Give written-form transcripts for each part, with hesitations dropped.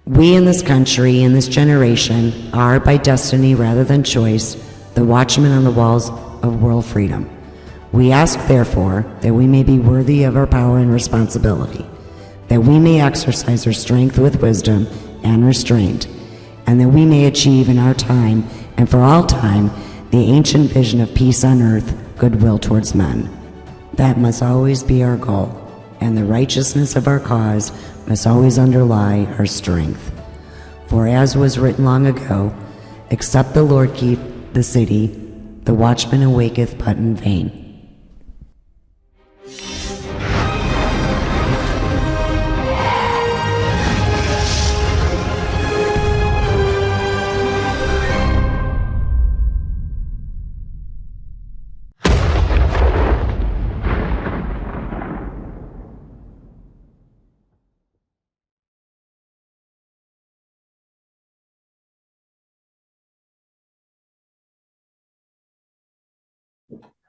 We in this country, in this generation, are by destiny rather than choice, the watchmen on the walls of world freedom. We ask, therefore, that we may be worthy of our power and responsibility, that we may exercise our strength with wisdom and restraint, and that we may achieve in our time and for all time the ancient vision of peace on earth, goodwill towards men. That must always be our goal, and the righteousness of our cause must always underlie our strength. For as was written long ago, except the Lord keep the city, the watchman awaketh but in vain.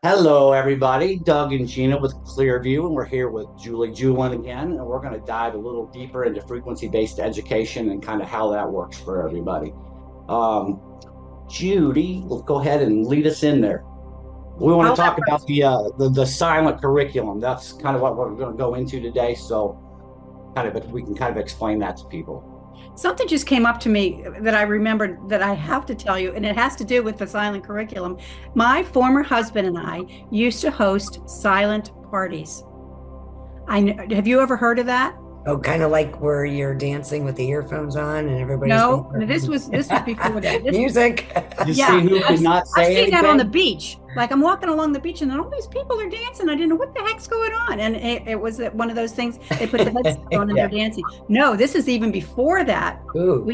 Hello, everybody. Doug and Gina with Clearview, and we're here with Julie Julin again, and we're going to dive a little deeper into frequency-based education and kind of how that works for everybody. Judy, let's go ahead and lead us in there. We want to talk about the silent curriculum. That's kind of what we're going to go into today. So, we can kind of explain that to people. Something just came up to me that I remembered that I have to tell you, and it has to do with the silent curriculum. My former husband and I used to host silent parties. Have you ever heard of that? Oh, kind of like where you're dancing with the earphones on and everybody's No, this was before that. Music. You see who could not say anything? I've seen that on the beach. Like I'm walking along the beach and then all these people are dancing. I didn't know what the heck's going on. And it was one of those things, they put the headset on and they're dancing. No, this is even before that. Ooh.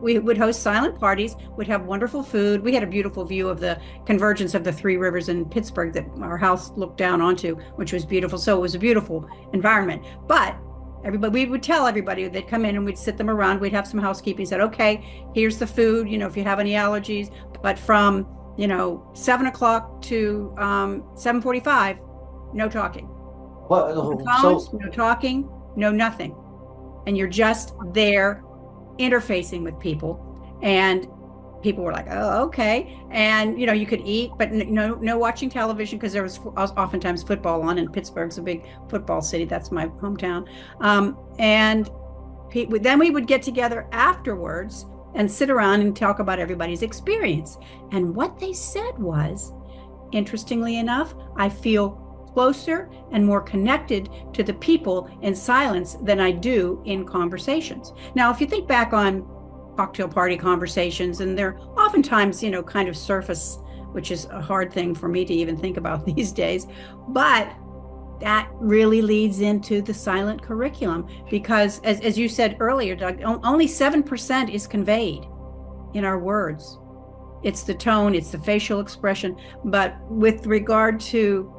We would host silent parties, would have wonderful food. We had a beautiful view of the convergence of the three rivers in Pittsburgh that our house looked down onto, which was beautiful. So it was a beautiful environment. But we would tell everybody, they'd come in and we'd sit them around. We'd have some housekeeping, said, okay, here's the food, if you have any allergies, but from 7 o'clock to 7:45, no talking. No phones, no talking, no nothing. And you're just there interfacing with people. And people were like, oh, okay. And, you could eat, but no watching television because there was oftentimes football on, and Pittsburgh's a big football city. That's my hometown. And then we would get together afterwards and sit around and talk about everybody's experience. And what they said was, interestingly enough, I feel closer and more connected to the people in silence than I do in conversations. Now, if you think back on cocktail party conversations, and they're oftentimes, kind of surface, which is a hard thing for me to even think about these days, but that really leads into the silent curriculum because as you said earlier, Doug, only 7% is conveyed in our words. It's the tone, it's the facial expression. But with regard to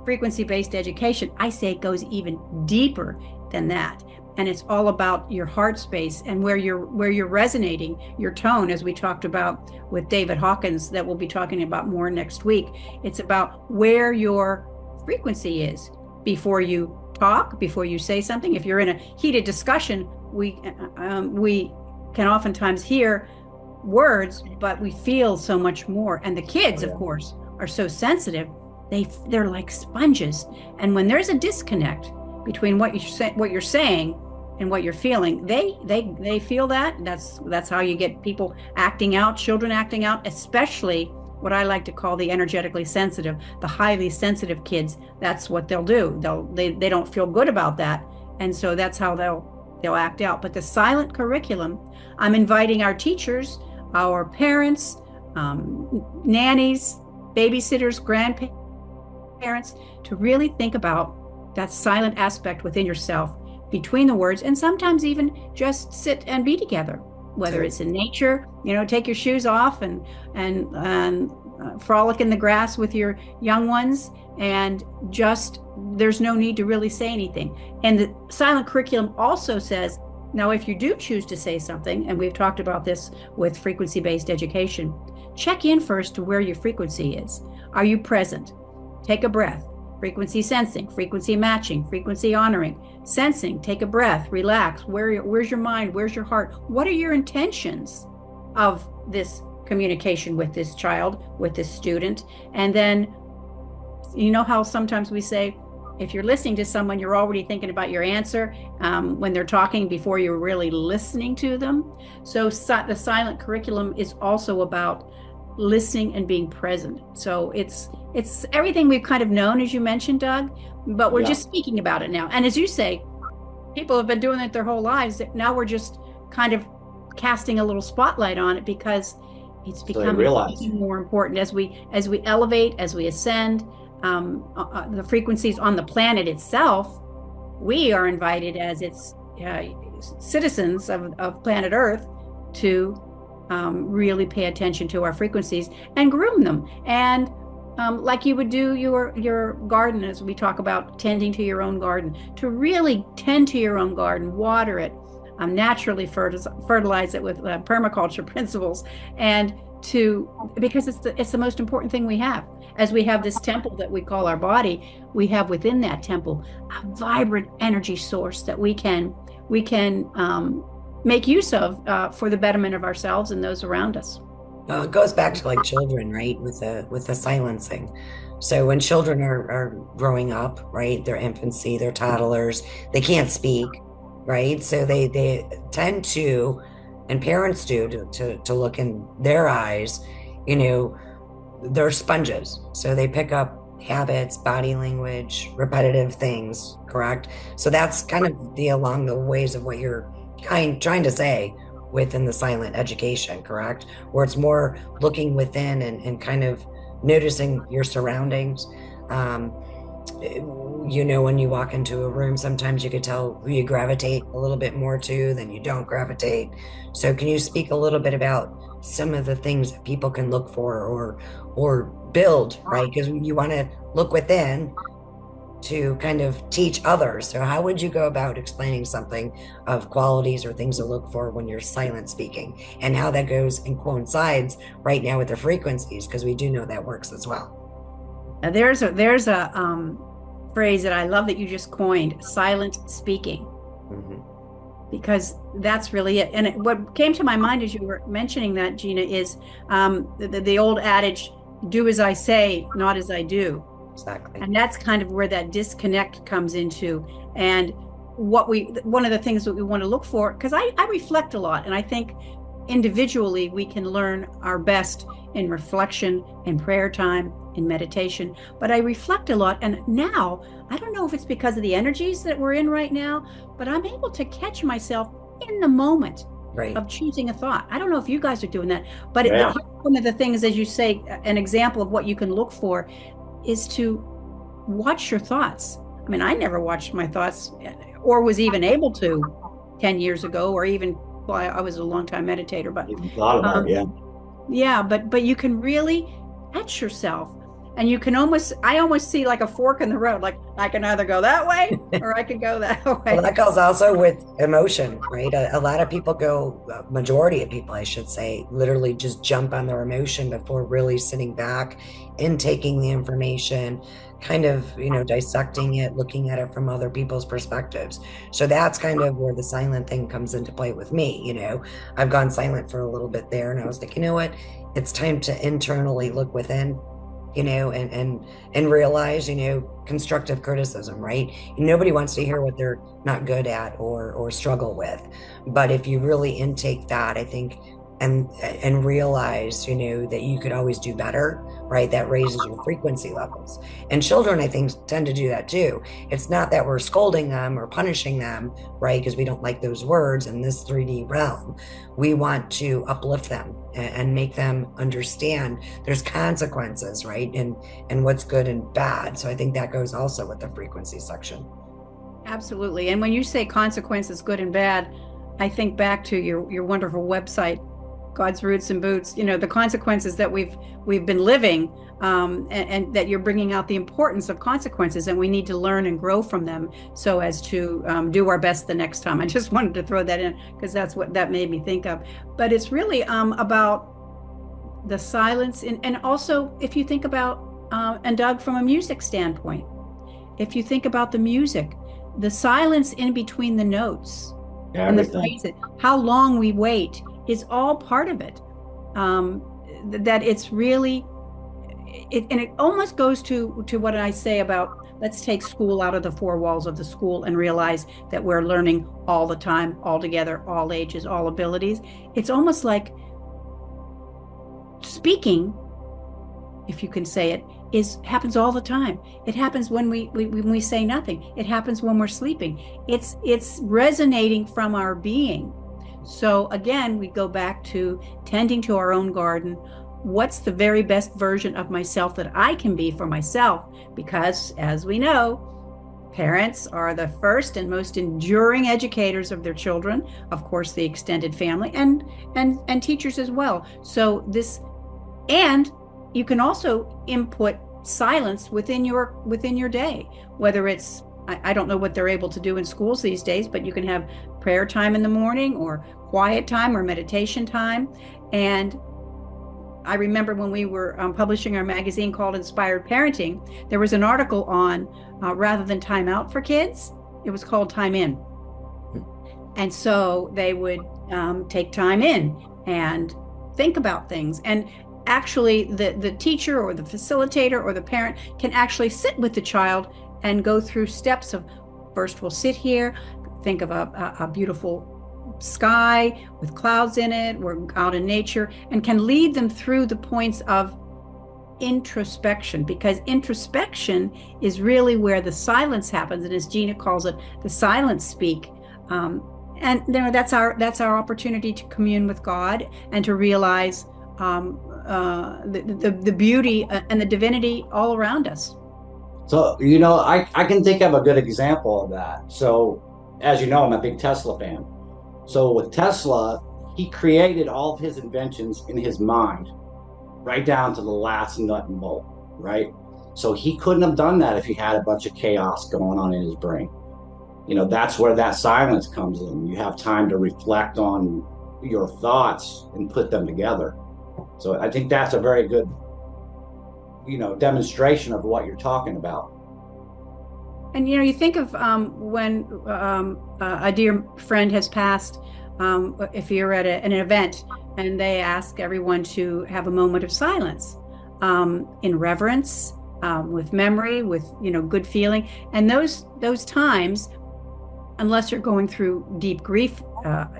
frequency-based education, I say it goes even deeper than that. And it's all about your heart space and where you're resonating, your tone, as we talked about with David Hawkins, that we'll be talking about more next week. It's about where your frequency is before you talk, before you say something. If you're in a heated discussion, we can oftentimes hear words, but we feel so much more. And the kids, of course, are so sensitive. They're like sponges. And when there's a disconnect between what you're saying and what you're feeling, they feel that. That's how you get people acting out, children acting out, especially what I like to call the energetically sensitive, the highly sensitive kids. That's what they'll do. They don't feel good about that, and so that's how they'll act out. But the silent curriculum, I'm inviting our teachers, our parents, nannies, babysitters, grandparents to really think about that silent aspect within yourself, between the words, and sometimes even just sit and be together, whether it's in nature, take your shoes off and frolic in the grass with your young ones, and just, there's no need to really say anything. And the silent curriculum also says, now if you do choose to say something, and we've talked about this with frequency-based education, check in first to where your frequency is. Are you present? Take a breath. frequency sensing, frequency matching, frequency honoring, sensing, take a breath, relax. Where's your mind? Where's your heart? What are your intentions of this communication with this child, with this student? And then, you know how sometimes we say, if you're listening to someone, you're already thinking about your answer when they're talking before you're really listening to them. So the silent curriculum is also about listening and being present. So it's everything we've kind of known, as you mentioned, Doug, but we're just speaking about it now. And as you say, people have been doing it their whole lives. Now we're just kind of casting a little spotlight on it because it's becoming more important as we elevate, as we ascend. The frequencies on the planet itself, we are invited as its citizens of planet Earth to really pay attention to our frequencies and groom them. And like you would do your garden, as we talk about tending to your own garden, to really tend to your own garden, water it, naturally fertilize it with permaculture principles, and because it's the most important thing we have. As we have this temple that we call our body, we have within that temple a vibrant energy source that we can make use of for the betterment of ourselves and those around us. Well, it goes back to like children, right? With the silencing. So when children are growing up, right, their infancy, their toddlers, they can't speak, right? So they tend to, and parents do, to look in their eyes, you know, they're sponges. So they pick up habits, body language, repetitive things, correct? So that's kind of along the ways of what you're trying to say within the silent education, correct? Where it's more looking within and kind of noticing your surroundings. You know, when you walk into a room, sometimes you could tell who you gravitate a little bit more to than you don't gravitate. So can you speak a little bit about some of the things that people can look for or build, right? Because you want to look within to kind of teach others. So how would you go about explaining something of qualities or things to look for when you're silent speaking, and how that goes and coincides right now with the frequencies? Because we do know that works as well. Now there's a phrase that I love that you just coined, silent speaking. Mm-hmm. Because that's really it. And what came to my mind as you were mentioning that, Gina, is the old adage, do as I say, not as I do. Exactly. And that's kind of where that disconnect comes into. And one of the things that we want to look for, because I reflect a lot, and I think individually we can learn our best in reflection, in prayer time, in meditation. But I reflect a lot, and now I don't know if it's because of the energies that we're in right now, but I'm able to catch myself in the moment of choosing a thought. I don't know if you guys are doing that, but one of the things, as you say, an example of what you can look for is to watch your thoughts. I mean, I never watched my thoughts or was even able to 10 years ago, or even, well, I was a long time meditator, but thought about it, but you can really catch yourself, and you can I almost see like a fork in the road. Like I can either go that way or I can go that way. Well, that goes also with emotion, right? A lot of people majority of people, I should say, literally just jump on their emotion before really sitting back and taking the information, kind of, dissecting it, looking at it from other people's perspectives. So that's kind of where the silent thing comes into play with me. I've gone silent for a little bit there, and I was like, you know what? It's time to internally look within, and realize, constructive criticism, right? Nobody wants to hear what they're not good at or struggle with. But if you really intake that, I think, and realize, that you could always do better, right? That raises your frequency levels. And children, I think, tend to do that too. It's not that we're scolding them or punishing them, right? Because we don't like those words in this 3D realm. We want to uplift them and make them understand there's consequences, right? And what's good and bad. So I think that goes also with the frequency section. Absolutely. And when you say consequences, good and bad, I think back to your wonderful website, God's Roots and Boots, the consequences that we've been living, and that you're bringing out the importance of consequences, and we need to learn and grow from them so as to do our best the next time. I just wanted to throw that in because that's what that made me think of. But it's really about the silence, and also if you think about, and Doug, from a music standpoint, if you think about the music, the silence in between the notes and the Everything. phrases, how long we wait is all part of it. That it's really, and it almost goes to what I say about, let's take school out of the four walls of the school and realize that we're learning all the time, all together, all ages, all abilities. It's almost like speaking, if you can say it, happens all the time. It happens when we say nothing. It happens when we're sleeping. It's resonating from our being. So again, we go back to tending to our own garden. What's the very best version of myself that I can be for myself? Because as we know, parents are the first and most enduring educators of their children, of course, the extended family, and teachers as well. So and you can also input silence within your day, whether it's, I don't know what they're able to do in schools these days, but you can have prayer time in the morning or quiet time or meditation time. And I remember when we were publishing our magazine called Inspired Parenting, there was an article on rather than time out for kids, it was called time in. And so they would take time in and think about things. And actually the teacher or the facilitator or the parent can actually sit with the child and go through steps of, first we'll sit here, think of a beautiful sky with clouds in it, we're out in nature, and can lead them through the points of introspection, because introspection is really where the silence happens. And as Gina calls it, the silent speak. And that's our opportunity to commune with God and to realize the beauty and the divinity all around us. So, I can think of a good example of that. So, as you know, I'm a big Tesla fan. So with Tesla, he created all of his inventions in his mind, right down to the last nut and bolt, right? So he couldn't have done that if he had a bunch of chaos going on in his brain. That's where that silence comes in. You have time to reflect on your thoughts and put them together. So I think that's a very good, demonstration of what you're talking about. And you think of when a dear friend has passed, if you're at an event and they ask everyone to have a moment of silence, in reverence, with memory, with good feeling, and those times, unless you're going through deep grief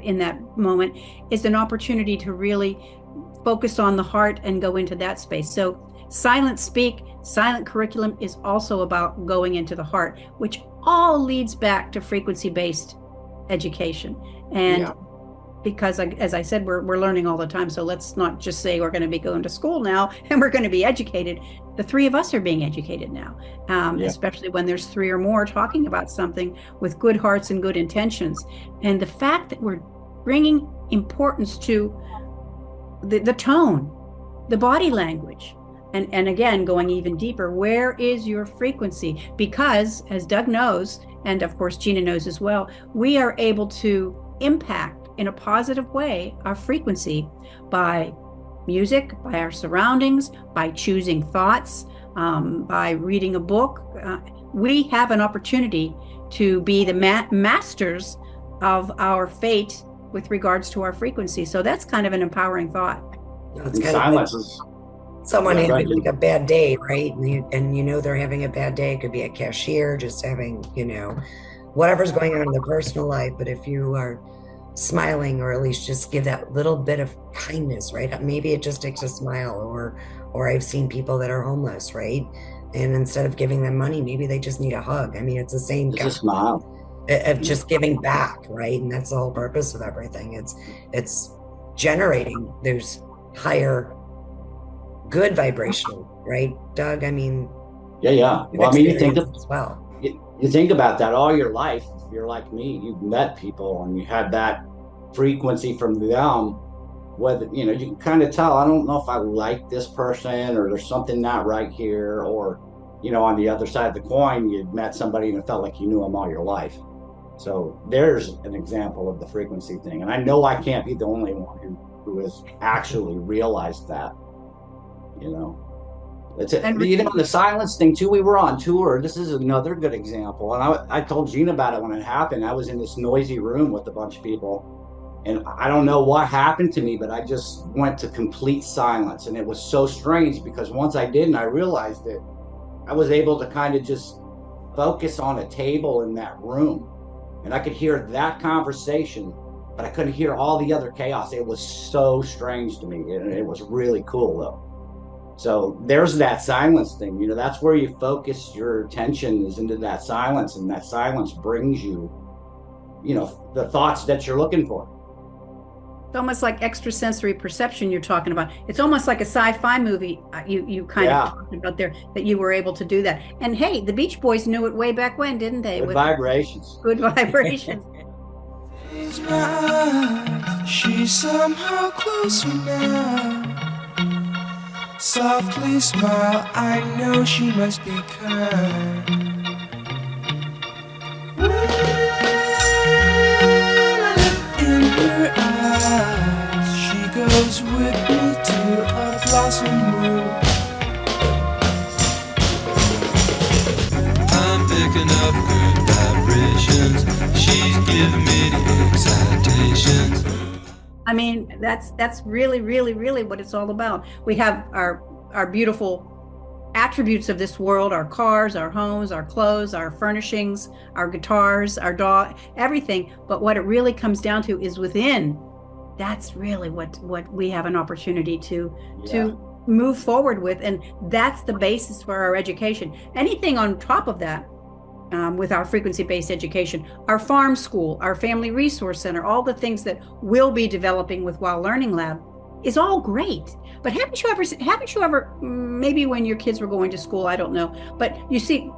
in that moment, is an opportunity to really focus on the heart and go into that space. So silent speak, silent curriculum is also about going into the heart, which all leads back to frequency-based education. And because, as I said, we're learning all the time. So let's not just say we're going to be going to school now and we're going to be educated. The three of us are being educated now, especially when there's three or more talking about something with good hearts and good intentions. And the fact that we're bringing importance to the tone, the body language, and again, going even deeper, where is your frequency? Because as Doug knows, and of course Gina knows as well, we are able to impact in a positive way our frequency by music, by our surroundings, by choosing thoughts, by reading a book. We have an opportunity to be the masters of our fate with regards to our frequency. So that's kind of an empowering thought. It's kind Silence of is someone having like a bad day, right? And they're having a bad day. It could be a cashier, just having, whatever's going on in their personal life. But if you are smiling, or at least just give that little bit of kindness, right? Maybe it just takes a smile, or I've seen people that are homeless, right? And instead of giving them money, maybe they just need a hug. I mean, it's the same just a smile of just giving back, right? And that's the whole purpose of everything. It's generating those higher good vibrational, right, Doug? I mean, yeah. Well, I mean, you think as well. You think about that all your life. If you're like me, you've met people and you had that frequency from them. Whether you can kind of tell, I don't know if I like this person, or there's something not right here, or on the other side of the coin, you met somebody and it felt like you knew them all your life. So there's an example of the frequency thing. And I know I can't be the only one who has actually realized that, It's a, And the silence thing too. We were on tour. This is another good example. And I told Gina about it when it happened. I was in this noisy room with a bunch of people, and I don't know what happened to me, but I just went to complete silence. And it was so strange because once I did, and I realized it, I was able to kind of just focus on a table in that room, and I could hear that conversation, but I couldn't hear all the other chaos. It was so strange to me, and it was really cool though. So there's that silence thing. That's where you focus your attention, is into that silence, and that silence brings you, the thoughts that you're looking for. it's almost like extrasensory perception you're talking about. It's almost like a sci-fi movie you kind of talked about there, that you were able to do that. And hey, the Beach Boys knew it way back when, didn't they? Good vibrations. Good vibrations. She's somehow closer now. Softly smile, I know she must be kind. In her eyes, she goes with me to a blossom room. I'm picking up good vibrations. She's giving me the excitations. I mean, that's really, really, really what it's all about. We have our beautiful attributes of this world, our cars, our homes, our clothes, our furnishings, our guitars, our dog, everything. But what it really comes down to is within. That's really what we have an opportunity to move forward with. And that's the basis for our education. Anything on top of that, with our frequency-based education, our farm school, our family resource center, all the things that we'll be developing with Wild Learning Lab is all great. But haven't you ever, maybe when your kids were going to school, I don't know, but you see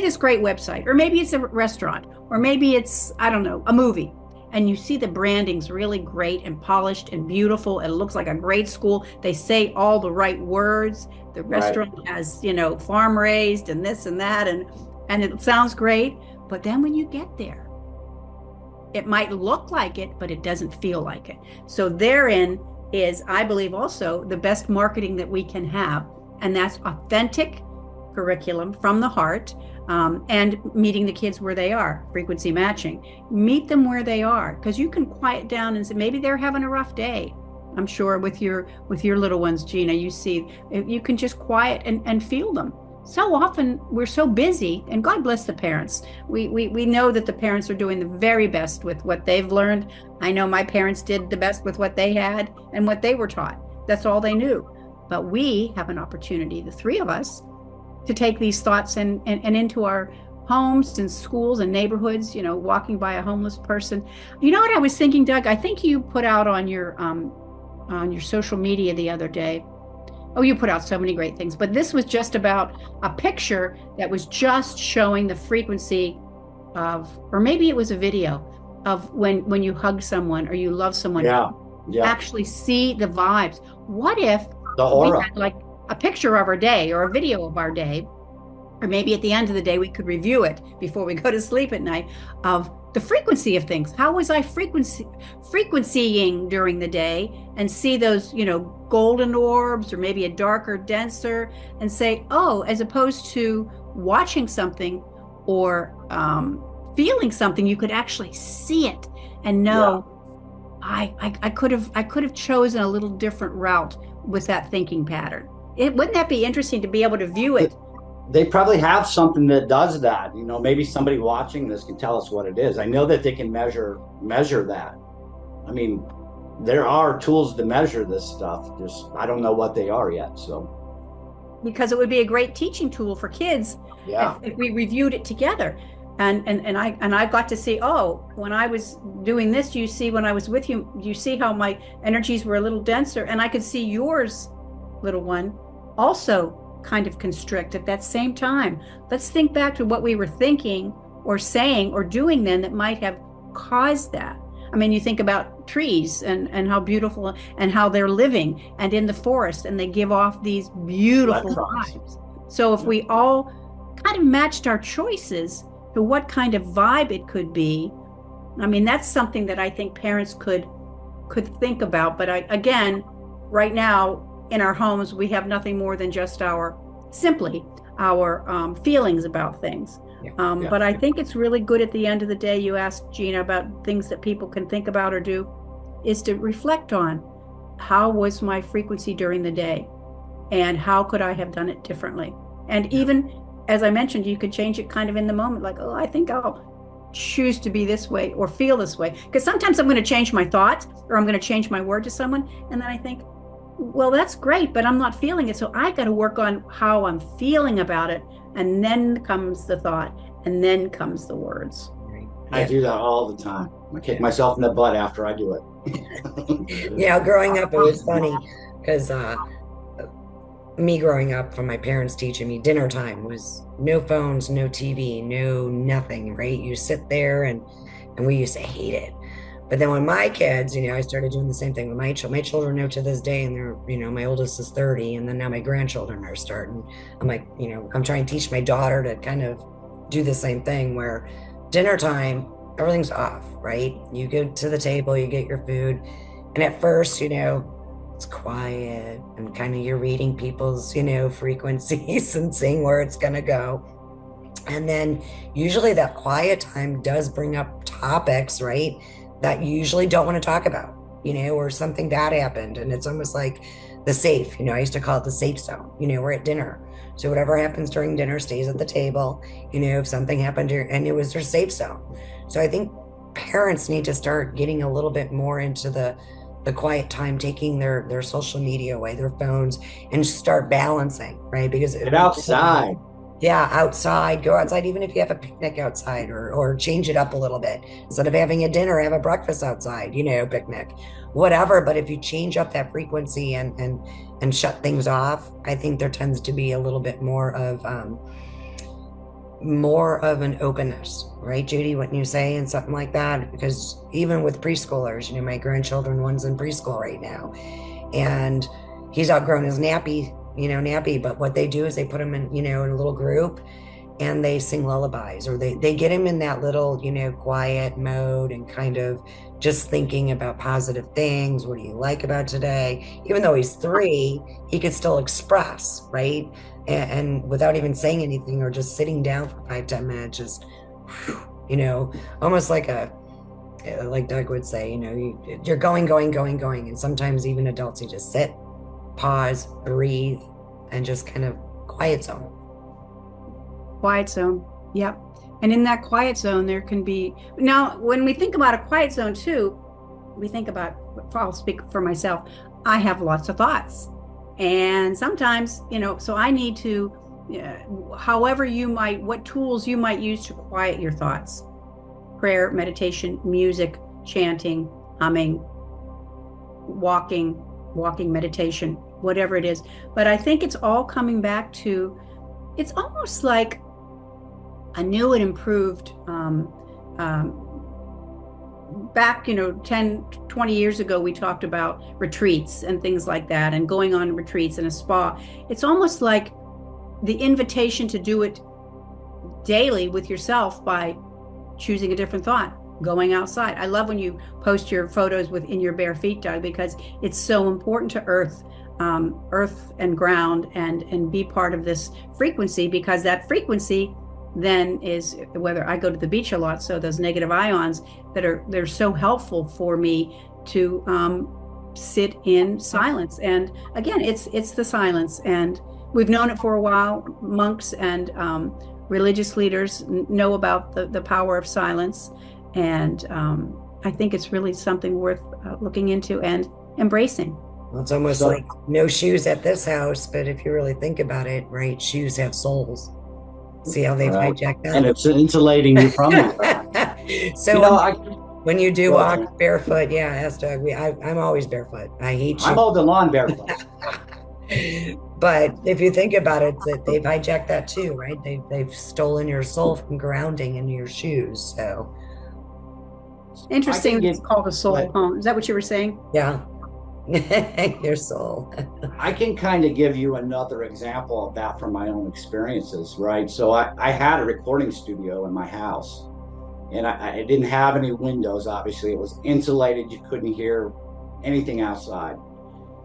this great website, or maybe it's a restaurant, or maybe it's, I don't know, a movie, and you see the branding's really great and polished and beautiful. It looks like a great school. They say all the right words. The restaurant has, farm raised and this and that, and it sounds great, but then when you get there, it might look like it, but it doesn't feel like it. So therein is, I believe, also the best marketing that we can have, and that's authentic curriculum from the heart, and meeting the kids where they are, frequency matching. Meet them where they are, because you can quiet down and say, maybe they're having a rough day. I'm sure with your little ones, Gina, you can just quiet and feel them. So often we're so busy, and God bless the parents. We know that the parents are doing the very best with what they've learned. I know my parents did the best with what they had and what they were taught. That's all they knew. But we have an opportunity, the three of us, to take these thoughts and into our homes and schools and neighborhoods, walking by a homeless person. You know what I was thinking, Doug? I think you put out on your social media the other day. Oh, you put out so many great things, but this was just about a picture that was just showing the frequency of, or maybe it was a video of when you hug someone or you love someone, actually see the vibes. What if the aura, we had like a picture of our day or a video of our day, or maybe at the end of the day, we could review it before we go to sleep at night, of the frequency of things. How was I frequencying during the day, and see those, golden orbs, or maybe a darker, denser, and say, oh, as opposed to watching something or feeling something, you could actually see it and know, I could have chosen a little different route with that thinking pattern. Wouldn't that be interesting to be able to view it? They probably have something that does that. Maybe somebody watching this can tell us what it is. I know that they can measure that. I mean, there are tools to measure this stuff. Just, I don't know what they are yet. So, because it would be a great teaching tool for kids if we reviewed it together. And I got to see, oh, when I was doing this, you see, when I was with you, you see how my energies were a little denser, and I could see yours, little one, also kind of constrict at that same time. Let's think back to what we were thinking or saying or doing then that might have caused that. I mean, you think about trees and how beautiful and how they're living and in the forest, and they give off these beautiful vibes. So if we all kind of matched our choices to what kind of vibe it could be, I mean, that's something that I think parents could think about. But again, right now in our homes, we have nothing more than just our simply our feelings about things. Yeah. But I think it's really good at the end of the day. You asked Gina about things that people can think about or do, is to reflect on how was my frequency during the day and how could I have done it differently. And even, as I mentioned, you could change it kind of in the moment, like, oh, I think I'll choose to be this way or feel this way. Because sometimes I'm going to change my thoughts or I'm going to change my word to someone. And then I think, well, that's great, but I'm not feeling it. So I got to work on how I'm feeling about it. And then comes the thought, and then comes the words. I do that all the time. I kick myself in the butt after I do it. Yeah, growing up, it was funny because me growing up, from my parents teaching me, dinner time was no phones, no TV, no nothing, right? You sit there and we used to hate it. But then when my kids, I started doing the same thing with my children know to this day, and they're, my oldest is 30, and then now my grandchildren are starting. I'm like, I'm trying to teach my daughter to kind of do the same thing where dinner time, everything's off, right? You go to the table, you get your food. And at first, it's quiet and kind of you're reading people's, frequencies and seeing where it's going to go. And then usually that quiet time does bring up topics, right, that you usually don't want to talk about, or something bad happened. And it's almost like the safe, I used to call it the safe zone. We're at dinner. So whatever happens during dinner stays at the table, if something happened and it was their safe zone. So I think parents need to start getting a little bit more into the quiet time, taking their social media away, their phones, and start balancing, right? Because get outside. Yeah, outside, go outside, even if you have a picnic outside, or change it up a little bit. Instead of having a dinner, have a breakfast outside, picnic, whatever. But if you change up that frequency and shut things off, I think there tends to be a little bit more of an openness, right, Judy, wouldn't you say, and something like that? Because even with preschoolers, my grandchildren, one's in preschool right now, and he's outgrown his nappy, but what they do is they put him in, in a little group and they sing lullabies, or they get him in that little, quiet mode and kind of just thinking about positive things. What do you like about today? Even though he's 3, he could still express, right? And without even saying anything, or just sitting down for 5-10 minutes, just, almost like like Doug would say, you're going. And sometimes even adults, you just sit, pause, breathe, and just kind of quiet zone. Quiet zone. Yep. And in that quiet zone, there can be, now, when we think about a quiet zone too, we think about, I'll speak for myself, I have lots of thoughts. And sometimes, so I need to, what tools you might use to quiet your thoughts. Prayer, meditation, music, chanting, humming, walking, meditation, whatever it is. But I think it's all coming back to, it's almost like a new and improved, back, 10, 20 years ago, we talked about retreats and things like that, and going on retreats and a spa. It's almost like the invitation to do it daily with yourself by choosing a different thought, going outside. I love when you post your photos in your bare feet, Doug, because it's so important to earth and ground and be part of this frequency, because that frequency then is, whether I go to the beach a lot, so those negative ions they're so helpful for me to sit in silence. And again, it's the silence, and we've known it for a while. Monks and religious leaders know about the power of silence, and I think it's really something worth looking into and embracing. Well, it's almost like no shoes at this house, but if you really think about it, right, shoes have souls. See how they've hijacked that? And it's insulating you from it. So when you do walk barefoot, ask Doug. I'm always barefoot. I hate shoes. I'm all the lawn barefoot. But if you think about it, that they've hijacked that too, right? They've stolen your soul from grounding into your shoes. So interesting. It's called a soul home. Is that what you were saying? Yeah. Your soul. I can kind of give you another example of that from my own experiences, right? So I had a recording studio in my house, and I didn't have any windows, obviously. It was insulated. You couldn't hear anything outside.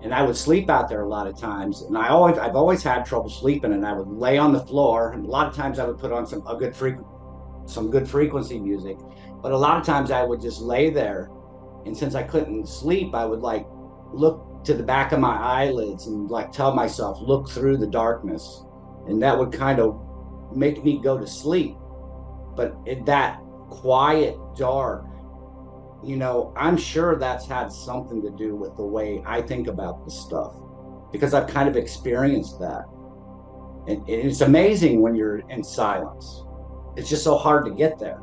and I would sleep out there a lot of times. And I've always had trouble sleeping, and I would lay on the floor. And a lot of times I would put on some good frequency music, but a lot of times I would just lay there. And since I couldn't sleep, I would like look to the back of my eyelids and like tell myself, look through the darkness. And that would kind of make me go to sleep. But in that quiet, dark, I'm sure that's had something to do with the way I think about this stuff, because I've kind of experienced that. And it's amazing when you're in silence. It's just so hard to get there.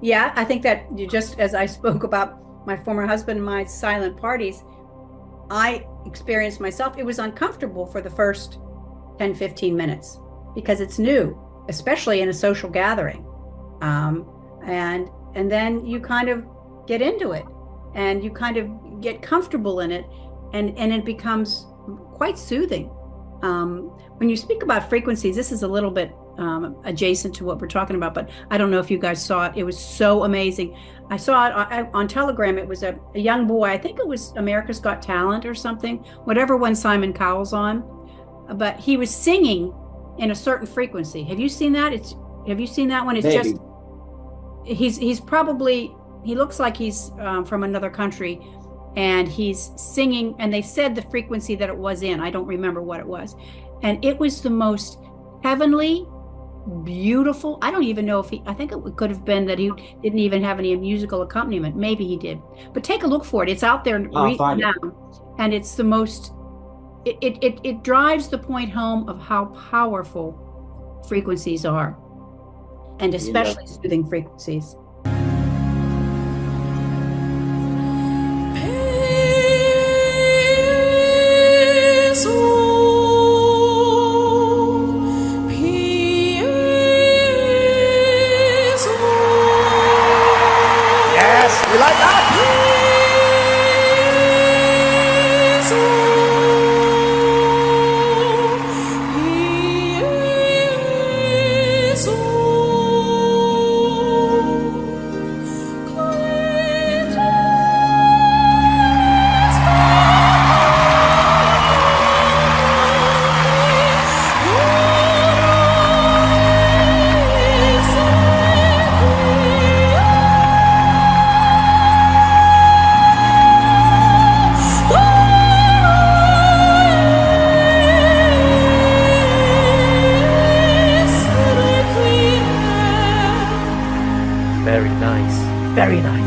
Yeah, I think that you just, as I spoke about my former husband and my silent parties, I experienced myself, it was uncomfortable for the first 10, 15 minutes because it's new, especially in a social gathering. And then you kind of get into it and you kind of get comfortable in it, and it becomes quite soothing. When you speak about frequencies, this is a little bit adjacent to what we're talking about, but I don't know if you guys saw it. It was so amazing. I saw it on Telegram. It was a young boy. I think it was America's Got Talent or something, whatever one Simon Cowell's on. But he was singing in a certain frequency. Have you seen that? Have you seen that one? It's Maybe. just he's probably, he looks like he's from another country, and he's singing, and they said the frequency that it was in. I don't remember what it was, and it was the most heavenly, beautiful. I don't even know if I think it could have been that he didn't even have any musical accompaniment. Maybe he did, but take a look for it. It's out there right now, and it's the most. It drives the point home of how powerful frequencies are, and especially soothing frequencies. Very nice. Very nice.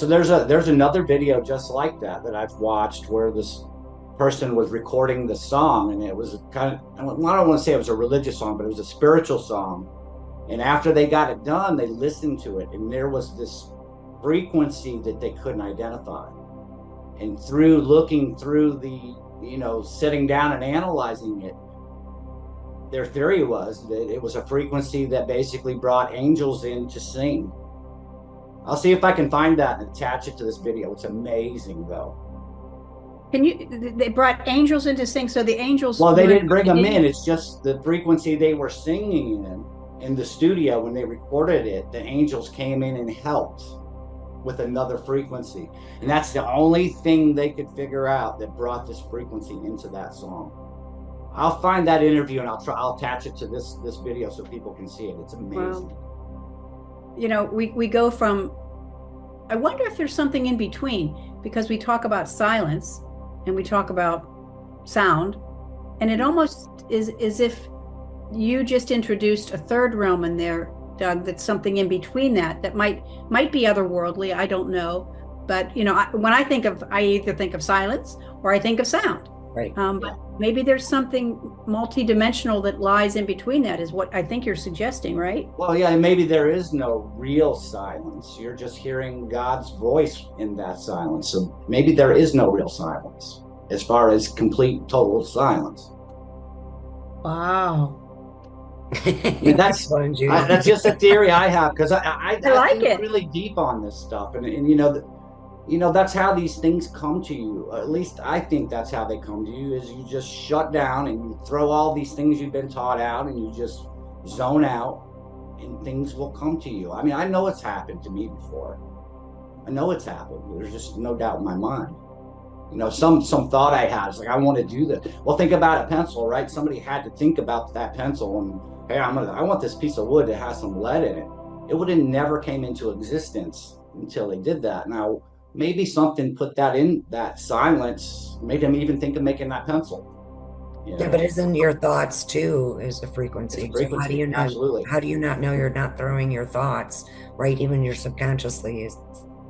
So there's another video just like that I've watched where this person was recording the song, and it was kind of, I don't want to say it was a religious song, but it was a spiritual song. And after they got it done, they listened to it, and there was this frequency that they couldn't identify. And through looking through the, sitting down and analyzing it, their theory was that it was a frequency that basically brought angels in to sing. I'll see if I can find that and attach it to this video. It's amazing, though. They brought angels in to sing, so the angels... Well, they didn't bring them in. It's just the frequency they were singing in the studio when they recorded it. The angels came in and helped. with another frequency. And that's the only thing they could figure out that brought this frequency into that song. I'll find that interview and I'll attach it to this video so people can see it. It's amazing. Wow. You know, we go from, I wonder if there's something in between, because we talk about silence and we talk about sound, and it almost is as if you just introduced a third realm in there, Doug, that's something in between that might be otherworldly. I don't know. But, you know, when I think of, I either think of silence or I think of sound. Right. But maybe there's something multidimensional that lies in between that, is what I think you're suggesting, right? Well, yeah, maybe there is no real silence. You're just hearing God's voice in that silence. So maybe there is no real silence as far as complete, total silence. Wow. I mean, that's just a theory I have, because I like think it. really deep on this stuff, and you know, that's how these things come to you. At least I think that's how they come to you, is you just shut down and you throw all these things you've been taught out and you just zone out, and things will come to you. I mean, I know it's happened to me before. I know it's happened. There's just no doubt in my mind. You know, some thought I had is like, I want to do this. Well, think about a pencil, right? Somebody had to think about that pencil and, hey, I want this piece of wood that has some lead in it. It would have never came into existence until they did that. Now, maybe something put that in that silence, made them even think of making that pencil. You know? Yeah, but isn't your thoughts too is a frequency? It's a frequency. So how do you know? Absolutely. How do you not know you're not throwing your thoughts, right? Even your subconsciously is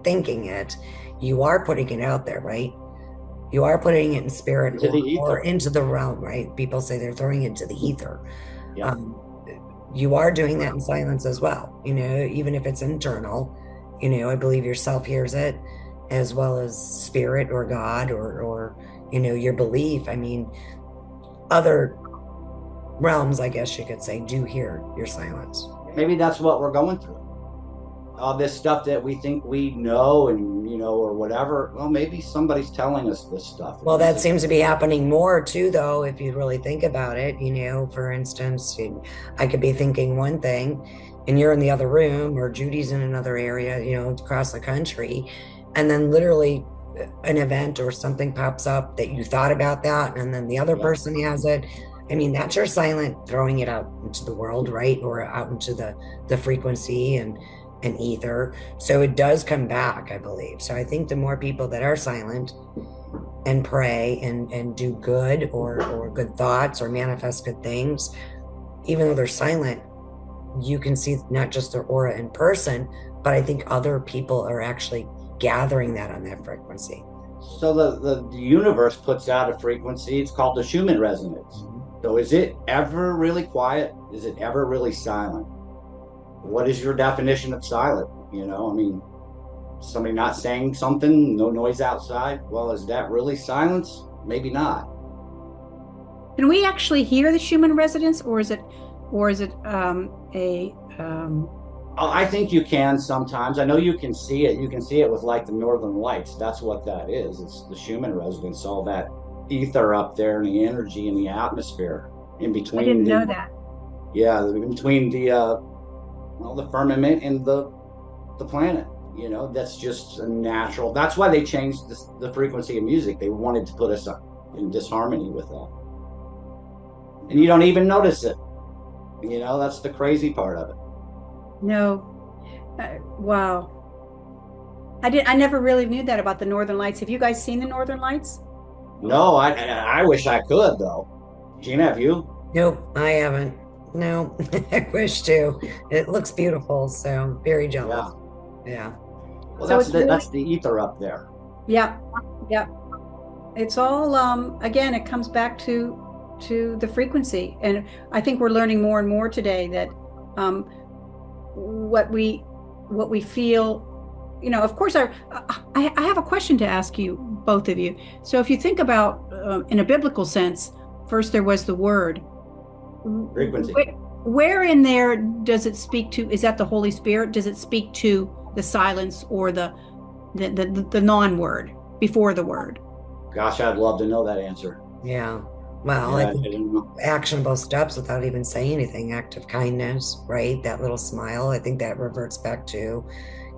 thinking it. You are putting it out there, right? You are putting it in spirit Into the ether. or into the realm, right? People say they're throwing it into the ether. Yeah. You are doing that in silence as well, you know, even if it's internal. You know, I believe yourself hears it, as well as spirit or God or you know, your belief. I mean, other realms, I guess you could say, do hear your silence. Maybe that's what we're going through. All this stuff that we think we know and, you know, or whatever. Well, maybe somebody's telling us this stuff. Well, that seems to be happening more too, though, if you really think about it. You know, for instance, I could be thinking one thing and you're in the other room, or Judy's in another area, you know, across the country. And then literally an event or something pops up that you thought about that, and then the other person has it. I mean, that's your silent throwing it out into the world, right? Or out into the frequency and ether. So it does come back, I believe. So I think the more people that are silent and pray and do good or good thoughts or manifest good things, even though they're silent, you can see not just their aura in person, but I think other people are actually gathering that on that frequency. So the universe puts out a frequency. It's called the Schumann resonance. So is it ever really quiet? Is it ever really silent? What is your definition of silent? You know, I mean, somebody not saying something, no noise outside. Well, is that really silence? Maybe not. Can we actually hear the Schumann resonance, or is it I think you can sometimes. I know you can see it. You can see it with like the Northern Lights. That's what that is. It's the Schumann resonance, all that ether up there and the energy in the atmosphere in between. I didn't know that. Yeah, in between the firmament and the planet. You know, that's just a natural. That's why they changed the frequency of music. They wanted to put us in disharmony with that, and you don't even notice it. You know, that's the crazy part of it. No. Wow. I never really knew that about the Northern Lights. Have you guys seen the Northern Lights? No, I wish I could though. Gina, have you? Nope, I haven't. No, I wish to. It looks beautiful, so very jealous. Yeah. Well, So that's the ether up there. Yeah. It's all again, it comes back to the frequency, and I think we're learning more and more today that what we feel. You know, of course, I have a question to ask you, both of you. So if you think about in a biblical sense, first there was the word. Frequency. Where in there does it speak to? Is that the Holy Spirit? Does it speak to the silence or the non-word before the word? Gosh, I'd love to know that answer. Yeah. Well, I Yeah, I think didn't know. actionable steps without even saying anything, act of kindness, right? That little smile. I think that reverts back to,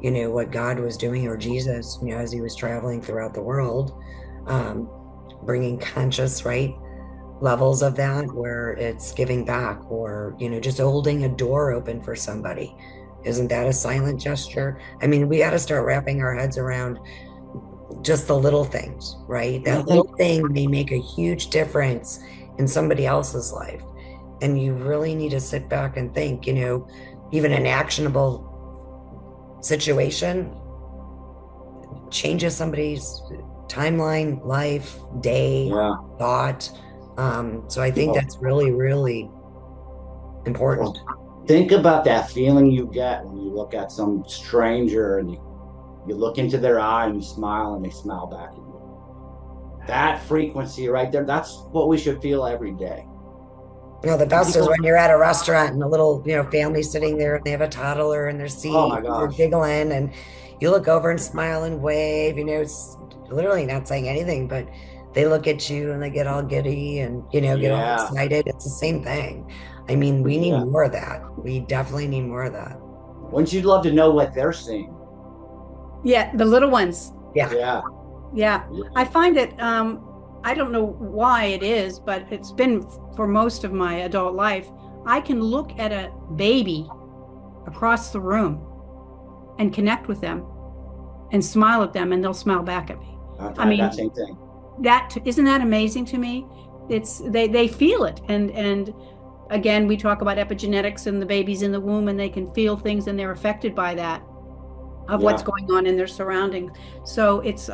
what God was doing, or Jesus, as he was traveling throughout the world, um, bringing conscious, right, levels of that where it's giving back, or, just holding a door open for somebody. Isn't that a silent gesture? I mean, we got to start wrapping our heads around just the little things, right? And I That think, little thing may make a huge difference in somebody else's life. And you really need to sit back and think, even an actionable situation changes somebody's timeline, life, day, yeah. thought. So I think Well, that's really, really important. well, think about that feeling you get when you look at some stranger and you look into their eye and you smile and they smile back at you. That frequency right there, that's what we should feel every day. The And best is people, when you're at a restaurant and a little, family sitting there and they have a toddler in their oh seat, my and they're gosh. giggling, and you look over and smile and wave, it's literally not saying anything, but they look at you and they get all giddy and, get all Yeah. excited. It's the same thing. I mean, we need Yeah. more of that. We definitely need more of that. Wouldn't you love to know what they're seeing? Yeah, the little ones. Yeah. Yeah. Yeah, Yeah. I find it, I don't know why it is, but it's been for most of my adult life. I can look at a baby across the room and connect with them and smile at them, and they'll smile back at me. I've I had mean, that same thing. that isn't that amazing to me? It's they feel it, and again, we talk about epigenetics and the babies in the womb, and they can feel things and they're affected by that, of what's Yeah. going on in their surroundings. So it's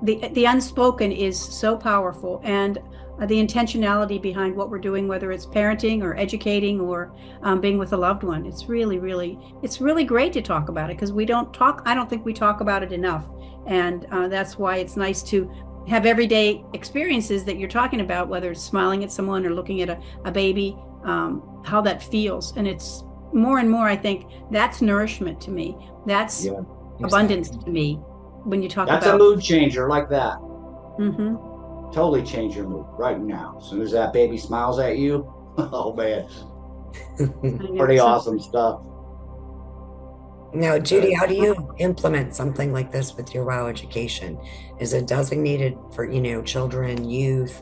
the unspoken is so powerful, and the intentionality behind what we're doing, whether it's parenting or educating or being with a loved one. It's really great to talk about it, because we don't talk. I don't think we talk about it enough, and that's why it's nice to have everyday experiences that you're talking about, whether it's smiling at someone or looking at a baby, how that feels. And it's more and more, I think that's nourishment to me. That's Yeah. abundance to me when you talk That's about. a mood changer like that. Mhm. Totally change your mood right now. As soon as that baby smiles at you, oh man, I know. pretty So- awesome stuff. Now, Judy, how do you implement something like this with your WOW education? Is it designated for, children, youth?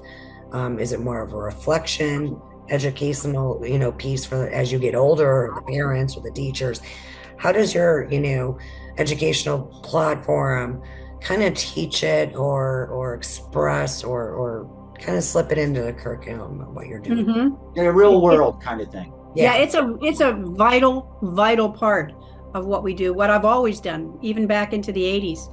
Is it more of a reflection, educational, piece for as you get older, or the parents or the teachers? How does your, educational platform kind of teach it, or express, or kind of slip it into the curriculum of what you're doing? Mhm. In a real world kind of thing. Yeah, it's a vital part of what we do. What I've always done, even back into the 80s.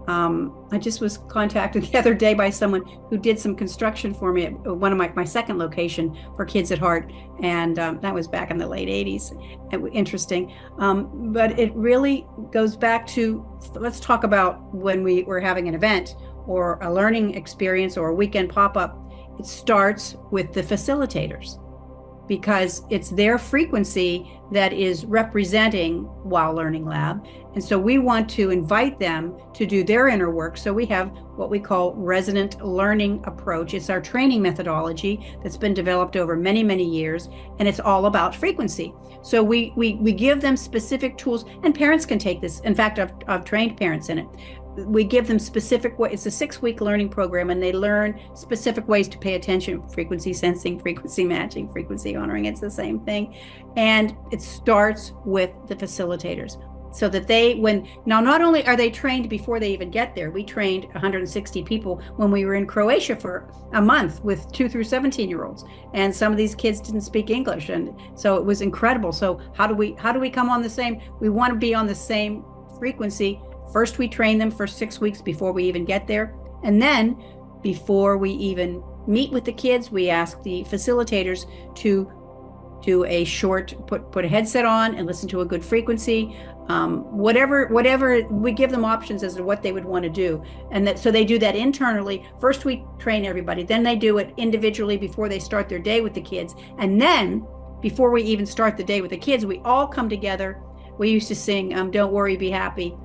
I just was contacted the other day by someone who did some construction for me at one of my second location for Kids at Heart, and that was back in the late 80s. Interesting, but it really goes back to, let's talk about when we were having an event or a learning experience or a weekend pop-up. It starts with the facilitators, because it's their frequency that is representing WOW Learning Lab. And so we want to invite them to do their inner work. So we have what we call resident learning approach. It's our training methodology that's been developed over many, many years, and it's all about frequency. So we give them specific tools, and parents can take this. In fact, I've trained parents in it. We give them specific ways. It's a 6-week learning program, and they learn specific ways to pay attention: frequency sensing, frequency matching, frequency honoring. It's the same thing. And it starts with the facilitators, so that now not only are they trained before they even get there. We trained 160 people when we were in Croatia for a month with 2 through 17-year-olds, and some of these kids didn't speak English, and so it was incredible. So how do we come on the same? We want to be on the same frequency. First, we train them for 6 weeks before we even get there. And then before we even meet with the kids, we ask the facilitators to do a short, put a headset on and listen to a good frequency. Whatever, we give them options as to what they would want to do. And so they do that internally. First, we train everybody. Then they do it individually before they start their day with the kids. And then before we even start the day with the kids, we all come together. We used to sing Don't Worry, Be Happy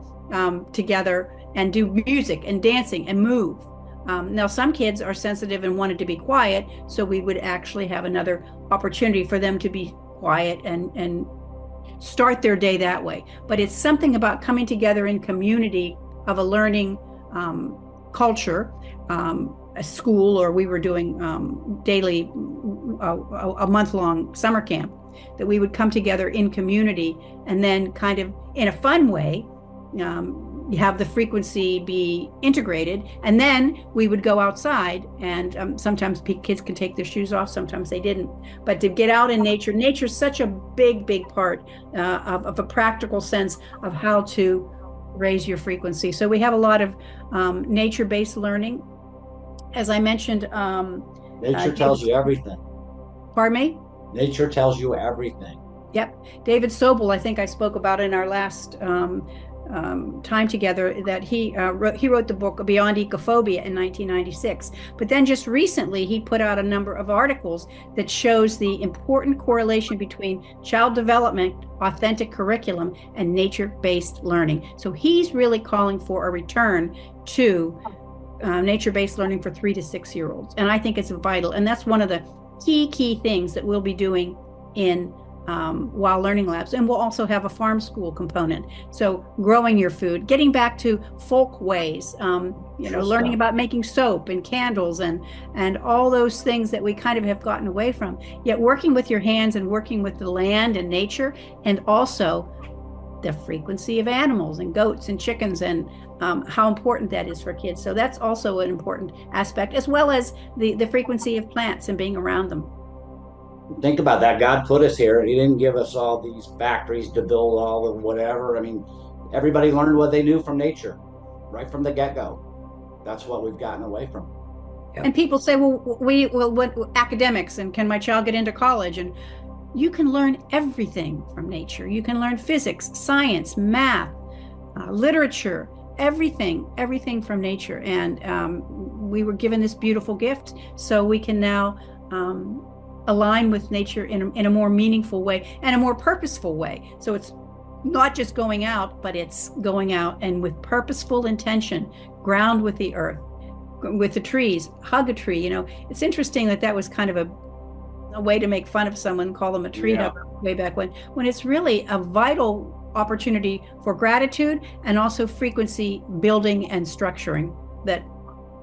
together, and do music and dancing and move. Now, some kids are sensitive and wanted to be quiet, so we would actually have another opportunity for them to be quiet and start their day that way. But it's something about coming together in community of a learning culture, a school, or we were doing daily, a month-long summer camp, that we would come together in community and then kind of in a fun way, have the frequency be integrated, and then we would go outside, and sometimes kids can take their shoes off, sometimes they didn't, but to get out in nature's such a big part of a practical sense of how to raise your frequency. So we have a lot of nature-based learning. As I mentioned, nature tells you everything. Pardon me? Nature tells you everything. Yep. David Sobel, I think I spoke about in our last time together, that he wrote the book Beyond Ecophobia in 1996. But then just recently, he put out a number of articles that shows the important correlation between child development, authentic curriculum, and nature-based learning. So he's really calling for a return to nature-based learning for 3 to 6 year olds. And I think it's vital. And that's one of the key things that we'll be doing in while learning labs. And we'll also have a farm school component. So growing your food, getting back to folk ways, learning about making soap and candles and all those things that we kind of have gotten away from, yet working with your hands and working with the land and nature, and also the frequency of animals and goats and chickens, and how important that is for kids. So that's also an important aspect, as well as the frequency of plants and being around them. Think about that. God put us here. He didn't give us all these factories to build all of whatever. I mean, everybody learned what they knew from nature right from the get-go. That's what we've gotten away from. Yep. And people say, what academics, and can my child get into college? And you can learn everything from nature. You can learn physics, science, math, literature, everything from nature. And we were given this beautiful gift, so we can now align with nature in a more meaningful way and a more purposeful way. So it's not just going out, but it's going out and with purposeful intention, ground with the earth, with the trees, hug a tree. It's interesting that was kind of a way to make fun of someone, call them a tree hugger way back when it's really a vital opportunity for gratitude and also frequency building and structuring that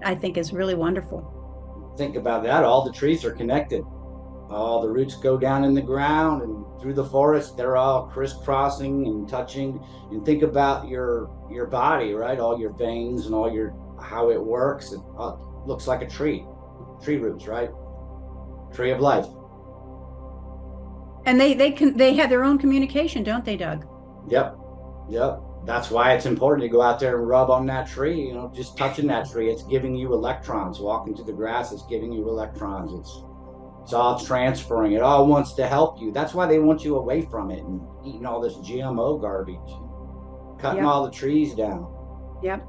I think is really wonderful. Think about that. All the trees are connected. All the roots go down in the ground and through the forest. They're all crisscrossing and touching. And think about your body, right? All your veins and how it works. It looks like a tree roots, right? Tree of life. And they have their own communication, don't they, Doug? Yep. That's why it's important to go out there and rub on that tree. Just touching that tree, it's giving you electrons. Walking through the grass, it's giving you electrons. It's all transferring. It all wants to help you. That's why they want you away from it and eating all this GMO garbage, cutting all the trees down. Yep.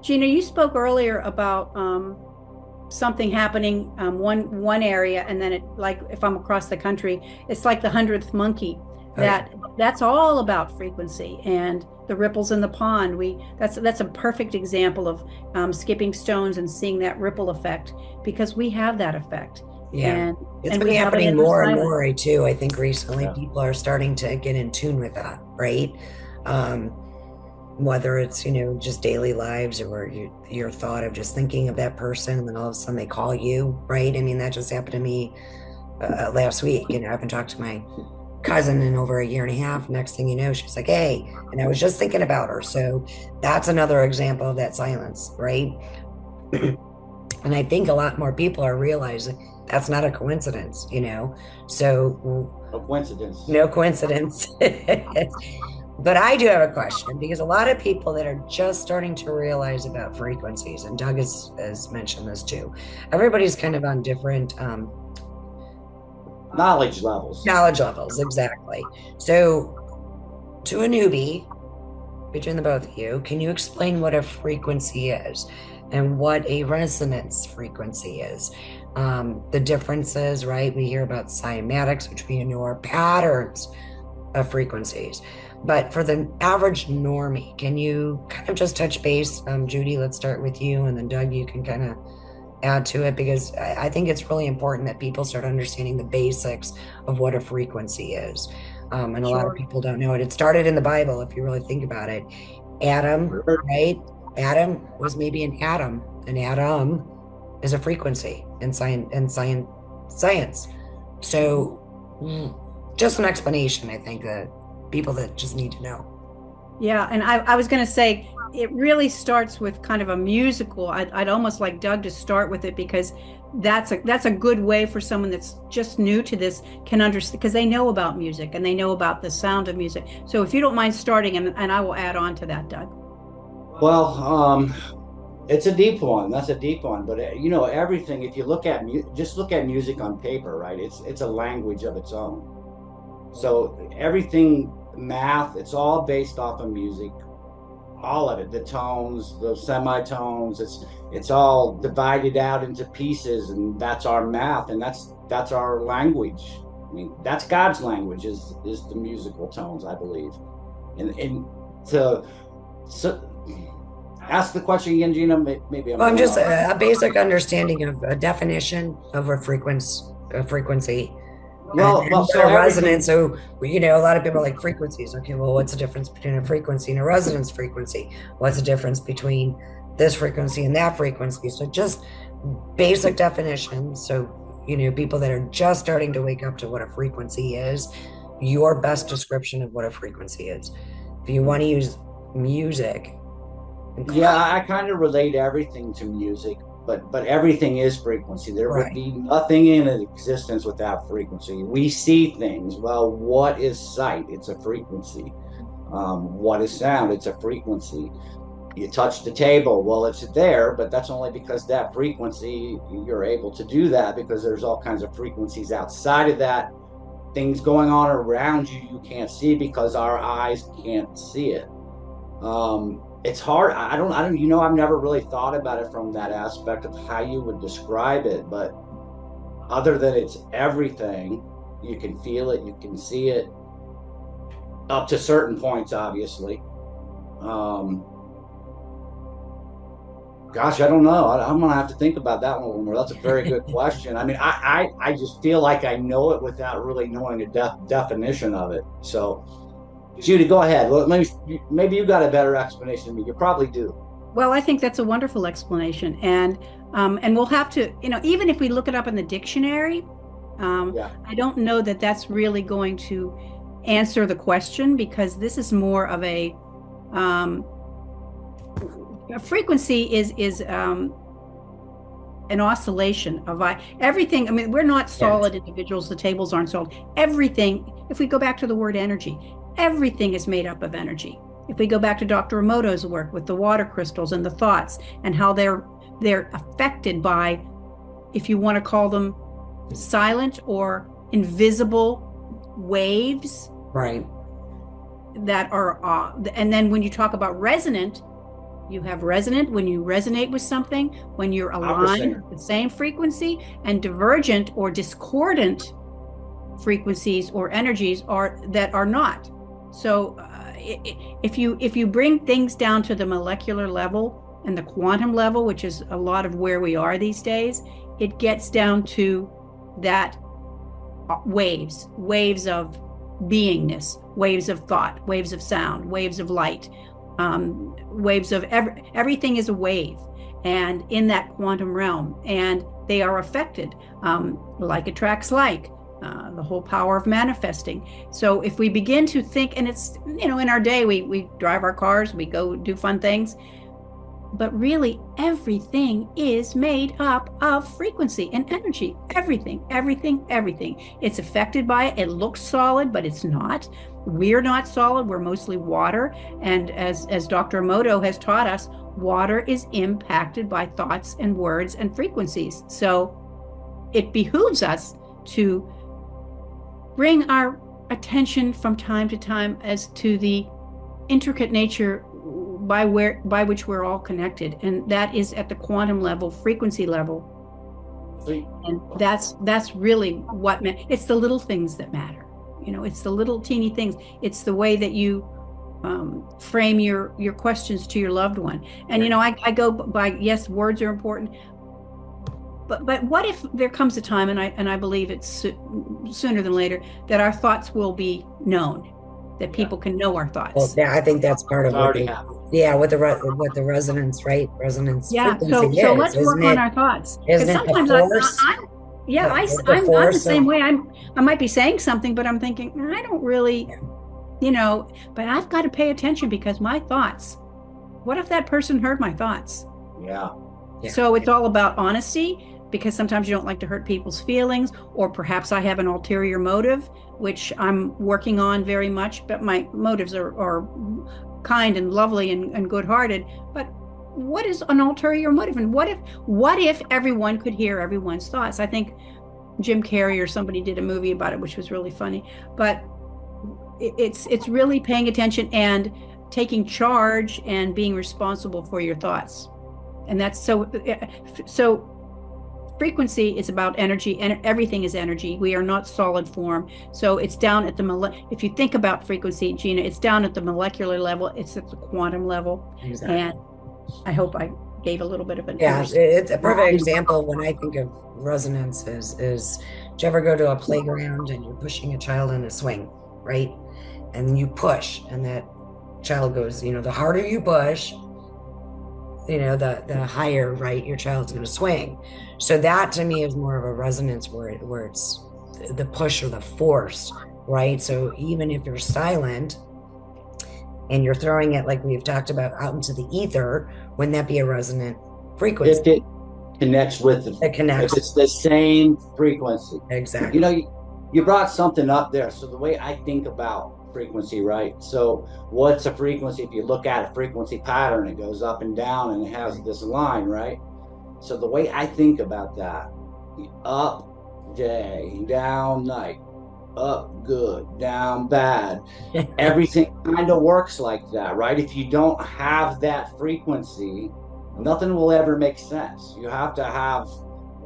Gina, you spoke earlier about something happening one area, and then it, like if I'm across the country, it's like the 100th monkey. That's all about frequency and the ripples in the pond. That's a perfect example of skipping stones and seeing that ripple effect, because we have that effect. Yeah, it's been happening more and more too. I think recently people are starting to get in tune with that, right? Whether it's just daily lives, or your thought of just thinking of that person, and then all of a sudden they call you, right? I mean, that just happened to me last week. I haven't talked to my cousin in over a year and a half. Next thing you know, she's like, "Hey," and I was just thinking about her. So that's another example of that silence, right? And I think a lot more people are realizing that's not a coincidence, so no coincidence. But I do have a question, because a lot of people that are just starting to realize about frequencies, and Doug has mentioned this too, everybody's kind of on different knowledge levels, exactly. So to a newbie, between the both of you, can you explain what a frequency is and what a resonance frequency is? The differences, right? We hear about cymatics, which we know are patterns of frequencies. But for the average normie, can you kind of just touch base? Judy, let's start with you, and then Doug, you can kind of add to it, because I think it's really important that people start understanding the basics of what a frequency is. And a lot of people don't know it. It started in the Bible, if you really think about it. Adam, right? Adam was maybe an atom. An atom is a frequency in science. So just an explanation, I think, that people that just need to know. Yeah, and I was going to say, it really starts with kind of a musical. I'd almost like Doug to start with it, because that's a good way for someone that's just new to this can understand, because they know about music and they know about the sound of music. So if you don't mind starting, and I will add on to that, Doug. Well, it's a deep one. That's a deep one. But everything. If you look at just look at music on paper, right? It's a language of its own. So everything, math, it's all based off of music. All of it, the tones, the semitones, it's all divided out into pieces, and that's our math, and that's our language. I mean, that's God's language is the musical tones, I believe. And so ask the question again, Gina. Maybe I'm just a basic understanding of a definition of a frequency. Well, so a resonance. So, a lot of people are like frequencies. Okay, well, what's the difference between a frequency and a resonance frequency? What's the difference between this frequency and that frequency? So just basic definitions. So, people that are just starting to wake up to what a frequency is, your best description of what a frequency is. If you want to use music. Yeah, I kind of relate everything to music. But everything is frequency. There would be nothing in existence without frequency. We see things. Well, what is sight? It's a frequency. What is sound? It's a frequency. You touch the table. Well, it's there, but that's only because that frequency, you're able to do that, because there's all kinds of frequencies outside of that. Things going on around you can't see because our eyes can't see it. It's hard. I don't, I've never really thought about it from that aspect of how you would describe it, but other than it's everything, you can feel it, you can see it up to certain points, obviously. Gosh, I don't know. I'm going to have to think about that one more. That's a very good question. I mean, I just feel like I know it without really knowing a definition of it. So, Judy, go ahead. Well, maybe you got a better explanation than me. You probably do. Well, I think that's a wonderful explanation, and we'll have to, even if we look it up in the dictionary, I don't know that that's really going to answer the question, because this is more of a frequency is an oscillation of everything. I mean, we're not solid individuals. The tables aren't solid. Everything. If we go back to the word energy. Everything is made up of energy. If we go back to Dr. Emoto's work with the water crystals and the thoughts, and how they're affected by, if you want to call them silent or invisible waves, right? That are, and then when you talk about resonant, you have resonant when you resonate with something, when you're aligned with the same frequency, and divergent or discordant frequencies or energies that are not. So if you bring things down to the molecular level and the quantum level, which is a lot of where we are these days, it gets down to that waves of beingness, waves of thought, waves of sound, waves of light, waves of everything is a wave, and in that quantum realm, and they are affected, like attracts like. The whole power of manifesting. So if we begin to think, and it's, in our day, we drive our cars, we go do fun things, but really everything is made up of frequency and energy. Everything. It's affected by it. It looks solid, but it's not. We're not solid. We're mostly water. And as Dr. Emoto has taught us, water is impacted by thoughts and words and frequencies. So it behooves us to bring our attention from time to time as to the intricate nature by which we're all connected, and that is at the quantum level, frequency level. And that's really what it's the little things that matter. You know, it's the little teeny things. It's the way that you frame your questions to your loved one. And you know, I go by, yes, words are important, but what if there comes a time, and I believe it's sooner than later, that our thoughts will be known, that people can know our thoughts. Well, yeah, I think that's part of It's already happened. yeah, with the resonance, right? Resonance Yeah. frequency So is, let's work isn't on it? our thoughts. Isn't Because it the sometimes force? I'm the same way. I might be saying something, but I'm thinking, I don't really, you know, but I've got to pay attention because my thoughts, what if that person heard my thoughts? Yeah. Yeah. So it's all about honesty, because sometimes you don't like to hurt people's feelings, or perhaps I have an ulterior motive, which I'm working on very much, but my motives are kind and lovely and good-hearted. But what is an ulterior motive? And what if everyone could hear everyone's thoughts? I think Jim Carrey or somebody did a movie about it, which was really funny. But it's really paying attention and taking charge and being responsible for your thoughts. And that's so frequency is about energy, and everything is energy. We are not solid form. So it's down at if you think about frequency, Gina, it's down at the molecular level, it's at the quantum level. Exactly. And I hope I gave a little bit of an it's a perfect example when I think of resonance is do you ever go to a playground and you're pushing a child in a swing, right? And you push, and that child goes, you know, the harder you push, you know, the higher, right, your child's going to swing. So that to me is more of a resonance where it's the push or the force, right? So even if you're silent and you're throwing it, like we've talked about, out into the ether, wouldn't that be a resonant frequency? If it connects with It connects. if it's the same frequency. Exactly. You know, you brought something up there. So the way I think about frequency, right? So what's a frequency? If you look at a frequency pattern, it goes up and down and it has this line, right? So the way I think about that, up day, down night, up good, down bad, everything kind of works like that, right? If you don't have that frequency, nothing will ever make sense. You have to have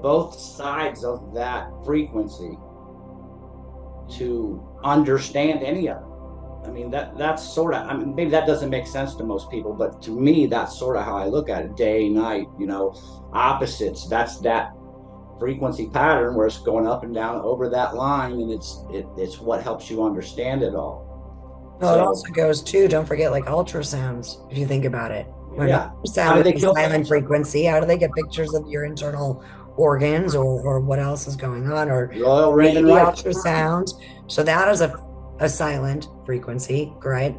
both sides of that frequency to understand any of it. I mean, that's sort of, I mean, maybe that doesn't make sense to most people, but to me, that's sort of how I look at it. Day, night, you know, opposites. That's that frequency pattern where it's going up and down over that line, and it's what helps you understand it all. Well, it also goes too, don't forget, like ultrasounds, if you think about it. When ultrasound is a silent frequency, how do they get pictures of your internal organs or what else is going on? Or maybe ultrasound. So that is a silent frequency, right?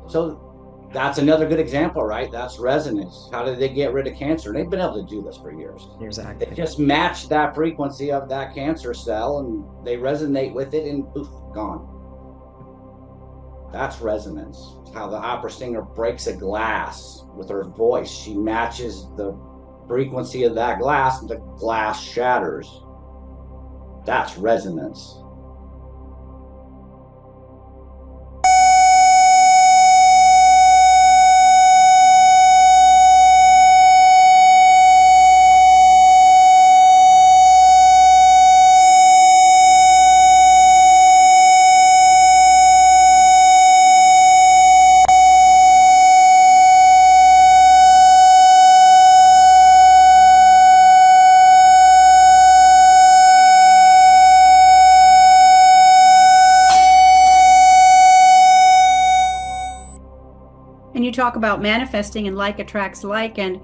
So that's another good example, right? That's resonance. How did they get rid of cancer? They've been able to do this for years. Exactly. They just match that frequency of that cancer cell and they resonate with it and poof, gone. That's resonance. How the opera singer breaks a glass with her voice. She matches the frequency of that glass and the glass shatters. That's resonance. And you talk about manifesting and like attracts like, and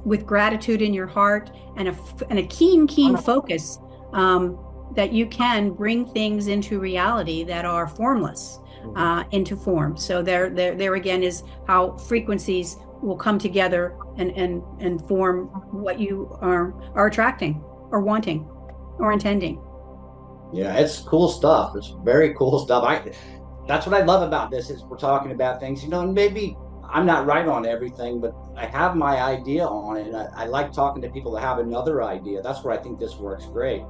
with gratitude in your heart and a keen focus, that you can bring things into reality that are formless into form. So there again is how frequencies will come together and form what you are attracting or wanting or intending. Yeah, it's cool stuff. It's very cool stuff. That's what I love about this is we're talking about things, you know, and maybe I'm not right on everything, but I have my idea on it. And I like talking to people that have another idea. That's where I think this works great,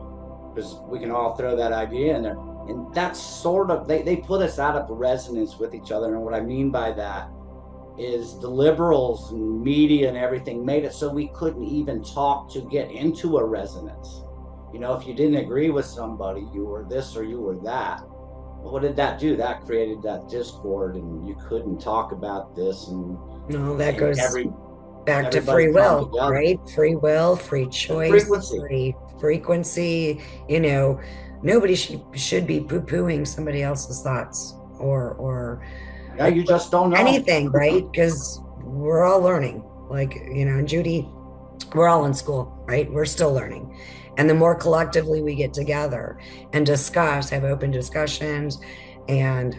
because we can all throw that idea in there. And that's sort of, they put us out of resonance with each other. And what I mean by that is the liberals and media and everything made it so we couldn't even talk to get into a resonance. You know, if you didn't agree with somebody, you were this or you were that. what did that do? That created that discord, and you couldn't talk about this. And No, that goes back to everybody free come will, together. right? Free will, free choice, Frequency. free frequency. You know, nobody should be poo-pooing somebody else's thoughts or Yeah, you just don't know. anything, right? Because we're all learning. Like, you know, and Judy, we're all in school, right? We're still learning. And the more collectively we get together and discuss, have open discussions and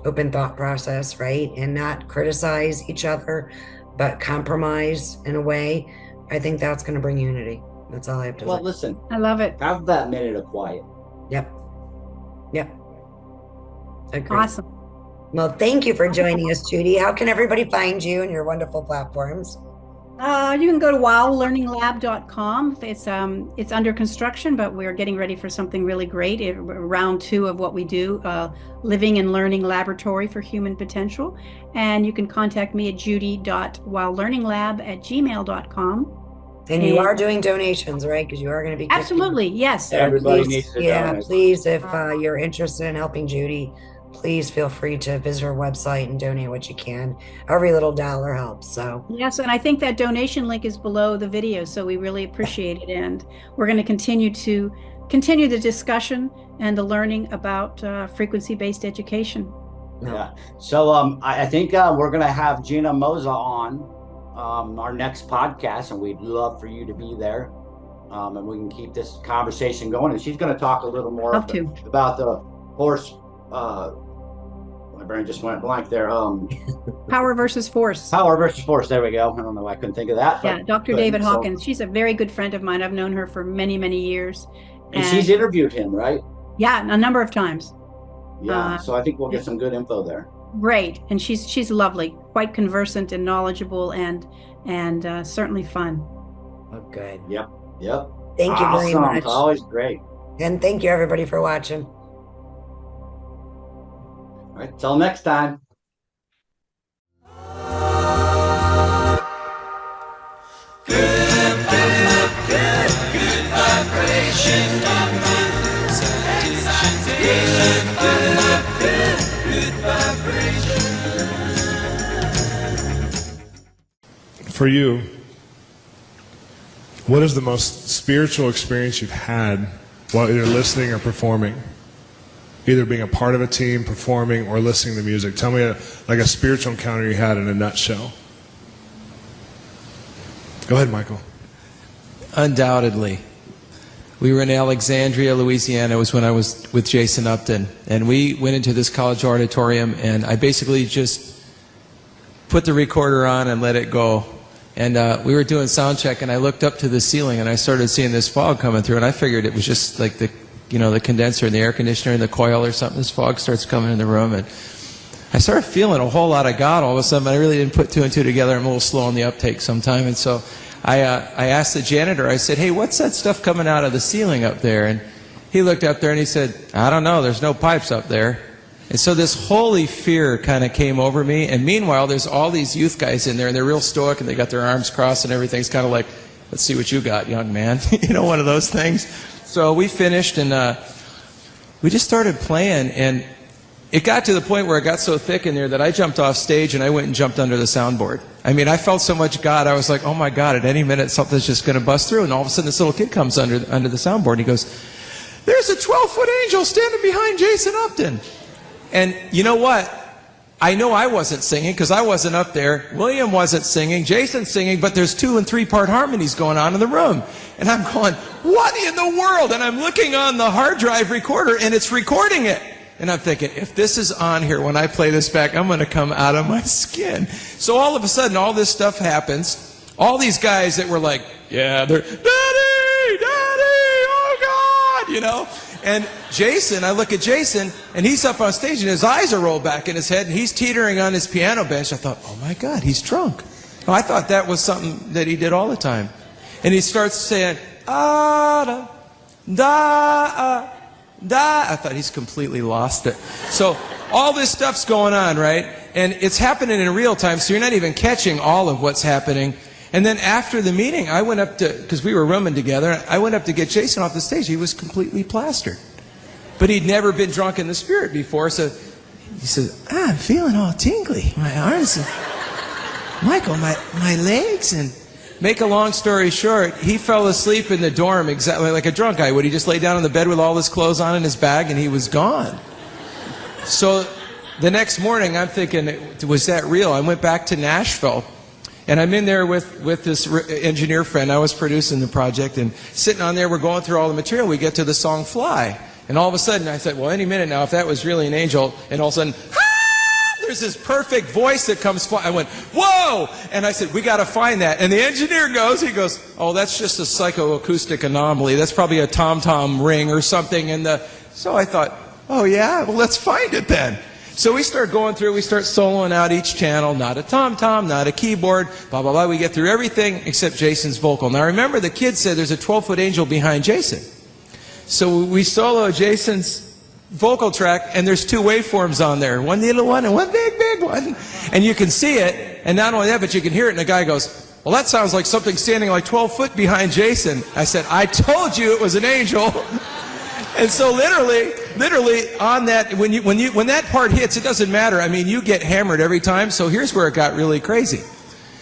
open thought process, right? And not criticize each other, but compromise in a way, I think that's going to bring unity. That's all I have to Well, say. listen, I love it. have that minute of quiet. Yep. Agreed. Awesome. Well, thank you for joining us, Judy. How can everybody find you and your wonderful platforms? You can go to wowlearninglab.com. It's under construction, but we're getting ready for something really great. Round 2 of what we do, Living and Learning Laboratory for Human Potential. And you can contact me at judy.wowlearninglab@gmail.com. And you are doing donations, right? Because you are going to be Absolutely, yes. Everybody please, needs to yeah, donate. please, if you're interested in helping Judy, please feel free to visit her website and donate what you can. Every little dollar helps. So Yes, and I think that donation link is below the video, so we really appreciate it. And we're going to continue the discussion and the learning about frequency-based education. Yeah. So I think we're going to have Gina Moza on our next podcast, and we'd love for you to be there. And we can keep this conversation going. And she's going to talk a little more Love to. about the horse. My brain just went blank there. Power versus force. Power versus force. There we go. I don't know why I couldn't think of that. Yeah, but Dr. good. David So- Hawkins. She's a very good friend of mine. I've known her for many, many years. And she's interviewed him, right? Yeah, a number of times. Yeah. So I think we'll get some good info there. Great, and she's lovely, quite conversant and knowledgeable, and certainly fun. oh, good. Yep. Thank you very Awesome. much. It's always great. And thank you everybody for watching. All right. Till next time. For you, what is the most spiritual experience you've had while either listening or performing? Either being a part of a team, performing, or listening to music. Tell me like a spiritual encounter you had in a nutshell. Go ahead, Michael. Undoubtedly. We were in Alexandria, Louisiana. It was when I was with Jason Upton. And we went into this college auditorium, and I basically just put the recorder on and let it go. And we were doing sound check, and I looked up to the ceiling, and I started seeing this fog coming through, and I figured it was just like the condenser in the air conditioner in the coil or something. This fog starts coming in the room, and I started feeling a whole lot of God all of a sudden. I really didn't put 2 and 2 together. I'm a little slow on the uptake sometime, and so I asked the janitor, I said, hey, what's that stuff coming out of the ceiling up there? And he looked up there and he said, I don't know, there's no pipes up there. And so this holy fear kind of came over me. And meanwhile, there's all these youth guys in there, and they're real stoic, and they got their arms crossed, and everything's kind of like, let's see what you got, young man. You know, one of those things. So we finished, and we just started playing, and it got to the point where it got so thick in there that I jumped off stage and I went and jumped under the soundboard. I mean, I felt so much God. I was like, oh my God, at any minute something's just going to bust through. And all of a sudden this little kid comes under the soundboard, and he goes, there's a 12-foot angel standing behind Jason Upton. And you know what? I know I wasn't singing because I wasn't up there. William wasn't singing. Jason's singing, but there's 2 and 3 part harmonies going on in the room. And I'm going, what in the world? And I'm looking on the hard drive recorder, and it's recording it. And I'm thinking, if this is on here when I play this back, I'm going to come out of my skin. So all of a sudden, all this stuff happens. All these guys that were like, yeah, they're, Daddy, oh God, you know. And Jason, I look at Jason, and he's up on stage, and his eyes are rolled back in his head, and he's teetering on his piano bench. I thought, oh my God, he's drunk. Oh, I thought that was something that he did all the time. And he starts saying, da, da, da. I thought he's completely lost it. So all this stuff's going on, right? And it's happening in real time, so you're not even catching all of what's happening. And then after the meeting, I went up to, because we were rooming together, I went up to get Jason off the stage. He was completely plastered. But he'd never been drunk in the Spirit before, so he says, I'm feeling all tingly. My arms, and Michael, my legs. And make a long story short, he fell asleep in the dorm exactly like a drunk guy would. He just lay down on the bed with all his clothes on in his bag, and he was gone. So the next morning, I'm thinking, was that real? I went back to Nashville, and I'm in there with this engineer friend. I was producing the project, and sitting on there, we're going through all the material. We get to the song Fly. And all of a sudden, I said, well, any minute now, if that was really an angel, and all of a sudden, there's this perfect voice that comes flying. I went, whoa! And I said, we got to find that. And the engineer goes, oh, that's just a psychoacoustic anomaly. That's probably a tom-tom ring or something. So I thought, oh, yeah? Well, let's find it then. So we start going through, we start soloing out each channel, not a tom-tom, not a keyboard, blah, blah, blah. We get through everything except Jason's vocal. Now, remember, the kid said there's a 12-foot angel behind Jason. So we solo Jason's vocal track, and there's two waveforms on there, one little one and one big, big one. And you can see it, and not only that, but you can hear it, and the guy goes, well, that sounds like something standing like 12 foot behind Jason. I said, I told you it was an angel. And so literally on that, when that part hits, it doesn't matter. I mean, you get hammered every time, so here's where it got really crazy.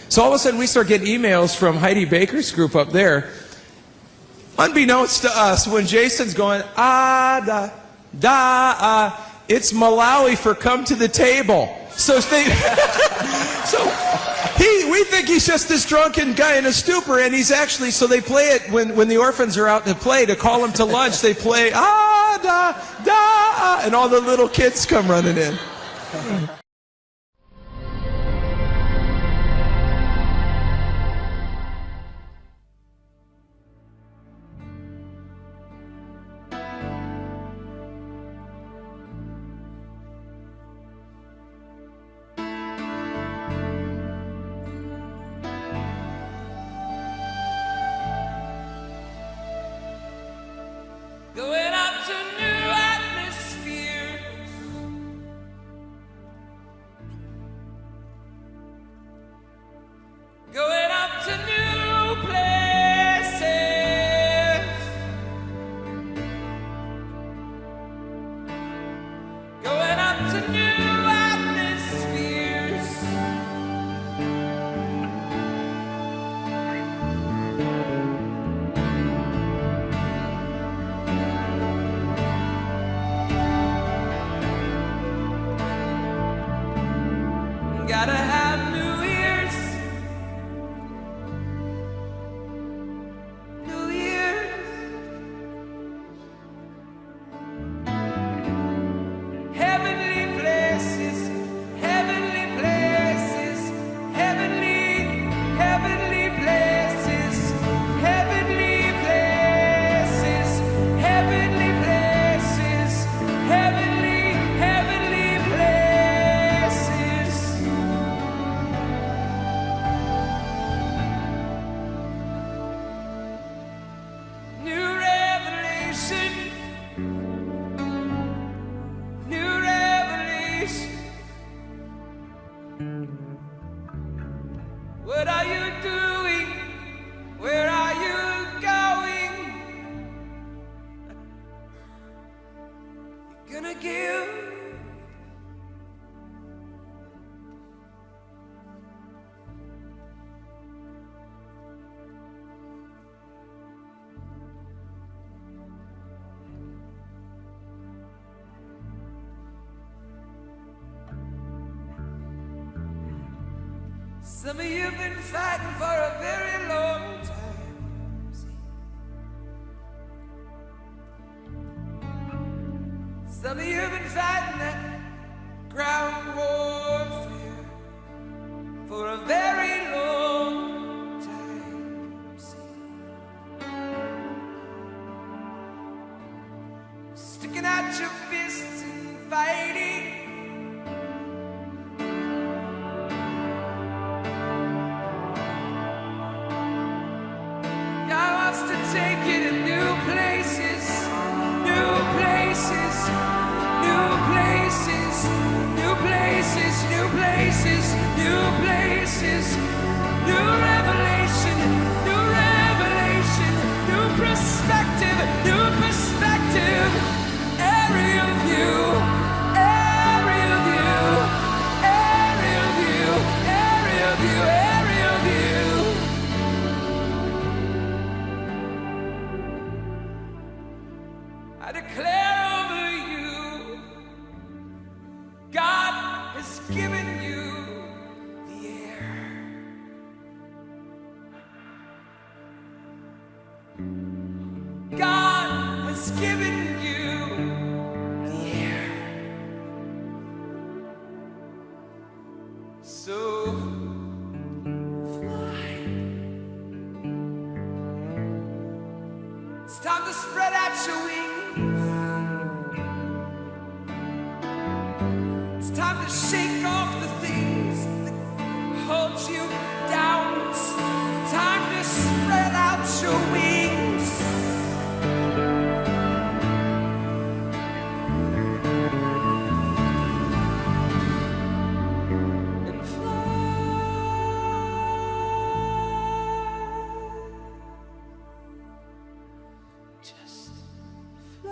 So all of a sudden, we start getting emails from Heidi Baker's group up there. Unbeknownst to us, when Jason's going, it's Malawi for come to the table. So we think he's just this drunken guy in a stupor, and he's actually, so they play it when the orphans are out to play, to call him to lunch, they play, and all the little kids come running in. Going up to new atmospheres, going up to new places, going up to new atmospheres. Gotta have new ears, new ears. Heavenly places, heavenly places, heavenly, heavenly places, heavenly places, heavenly places, heavenly, heavenly places. New revelation, new revelation. What are you doing? Where are you going? You're gonna give. Some of you have been fighting for a very long time. Some of you have been fighting that ground warfare for a very long time. Sticking out your fists and fighting. God wants to take you to new places, new places, new places, new places, new places, new places, new revelation, new revelation, new perspective, new perspective. giving you the air. So fly. It's time to spread out your wings. It's time to shake off the things that hold you down. It's time to spread out your wings. And fly. Just fly.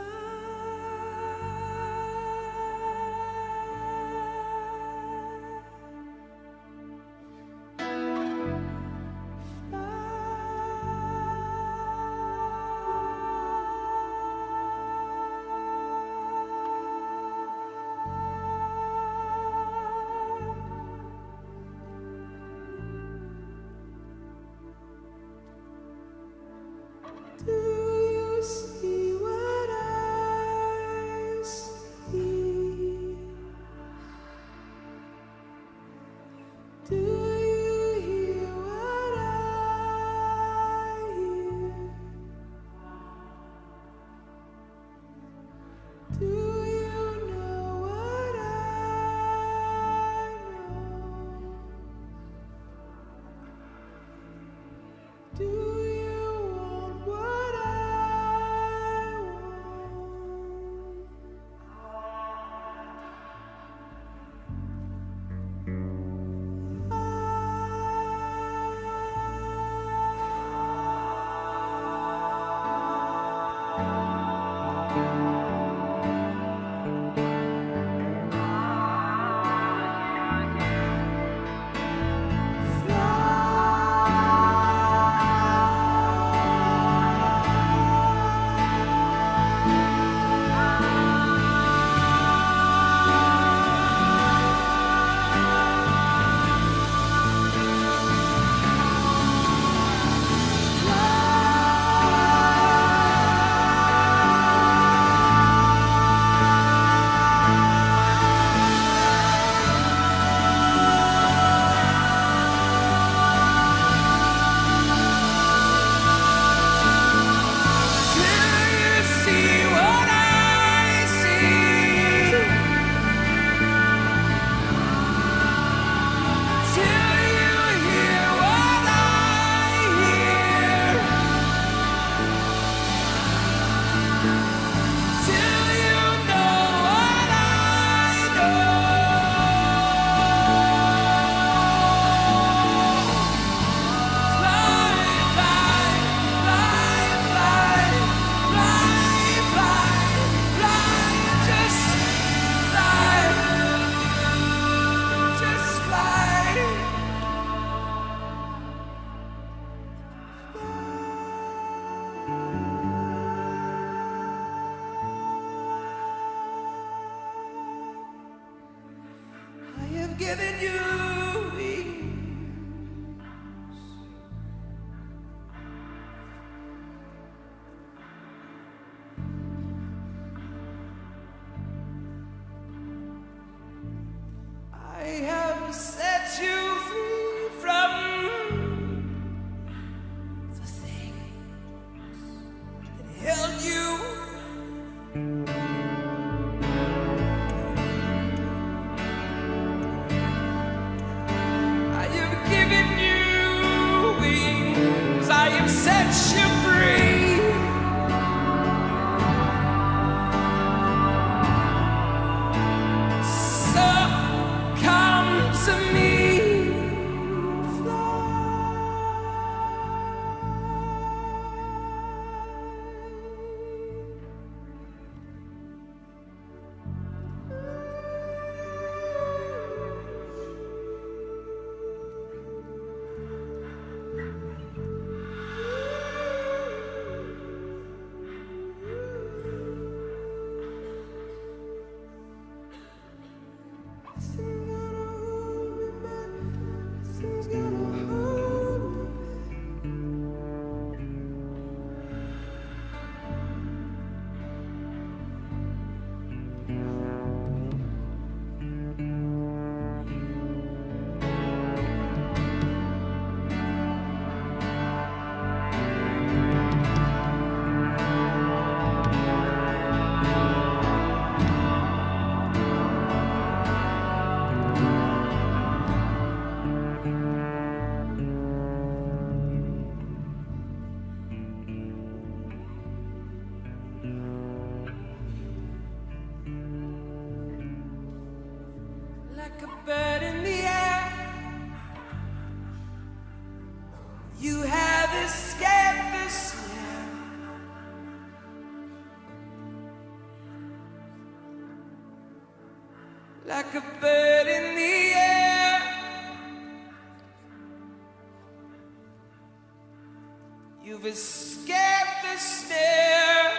You've escaped the snare.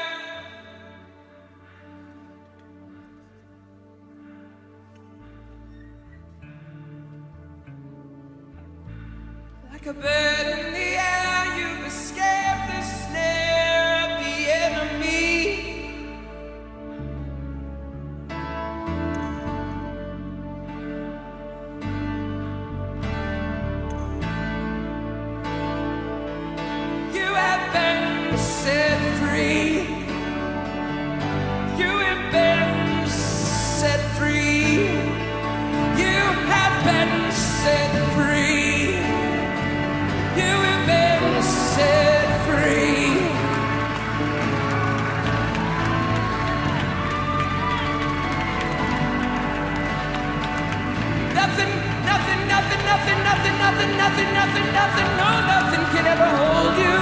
Like a bird in the air, you've escaped the snare of the enemy. You have been set free. You have been set free. You have been set free. You have been set free. Nothing, nothing, nothing, nothing, nothing, nothing, nothing, nothing, nothing, no, nothing can ever hold you.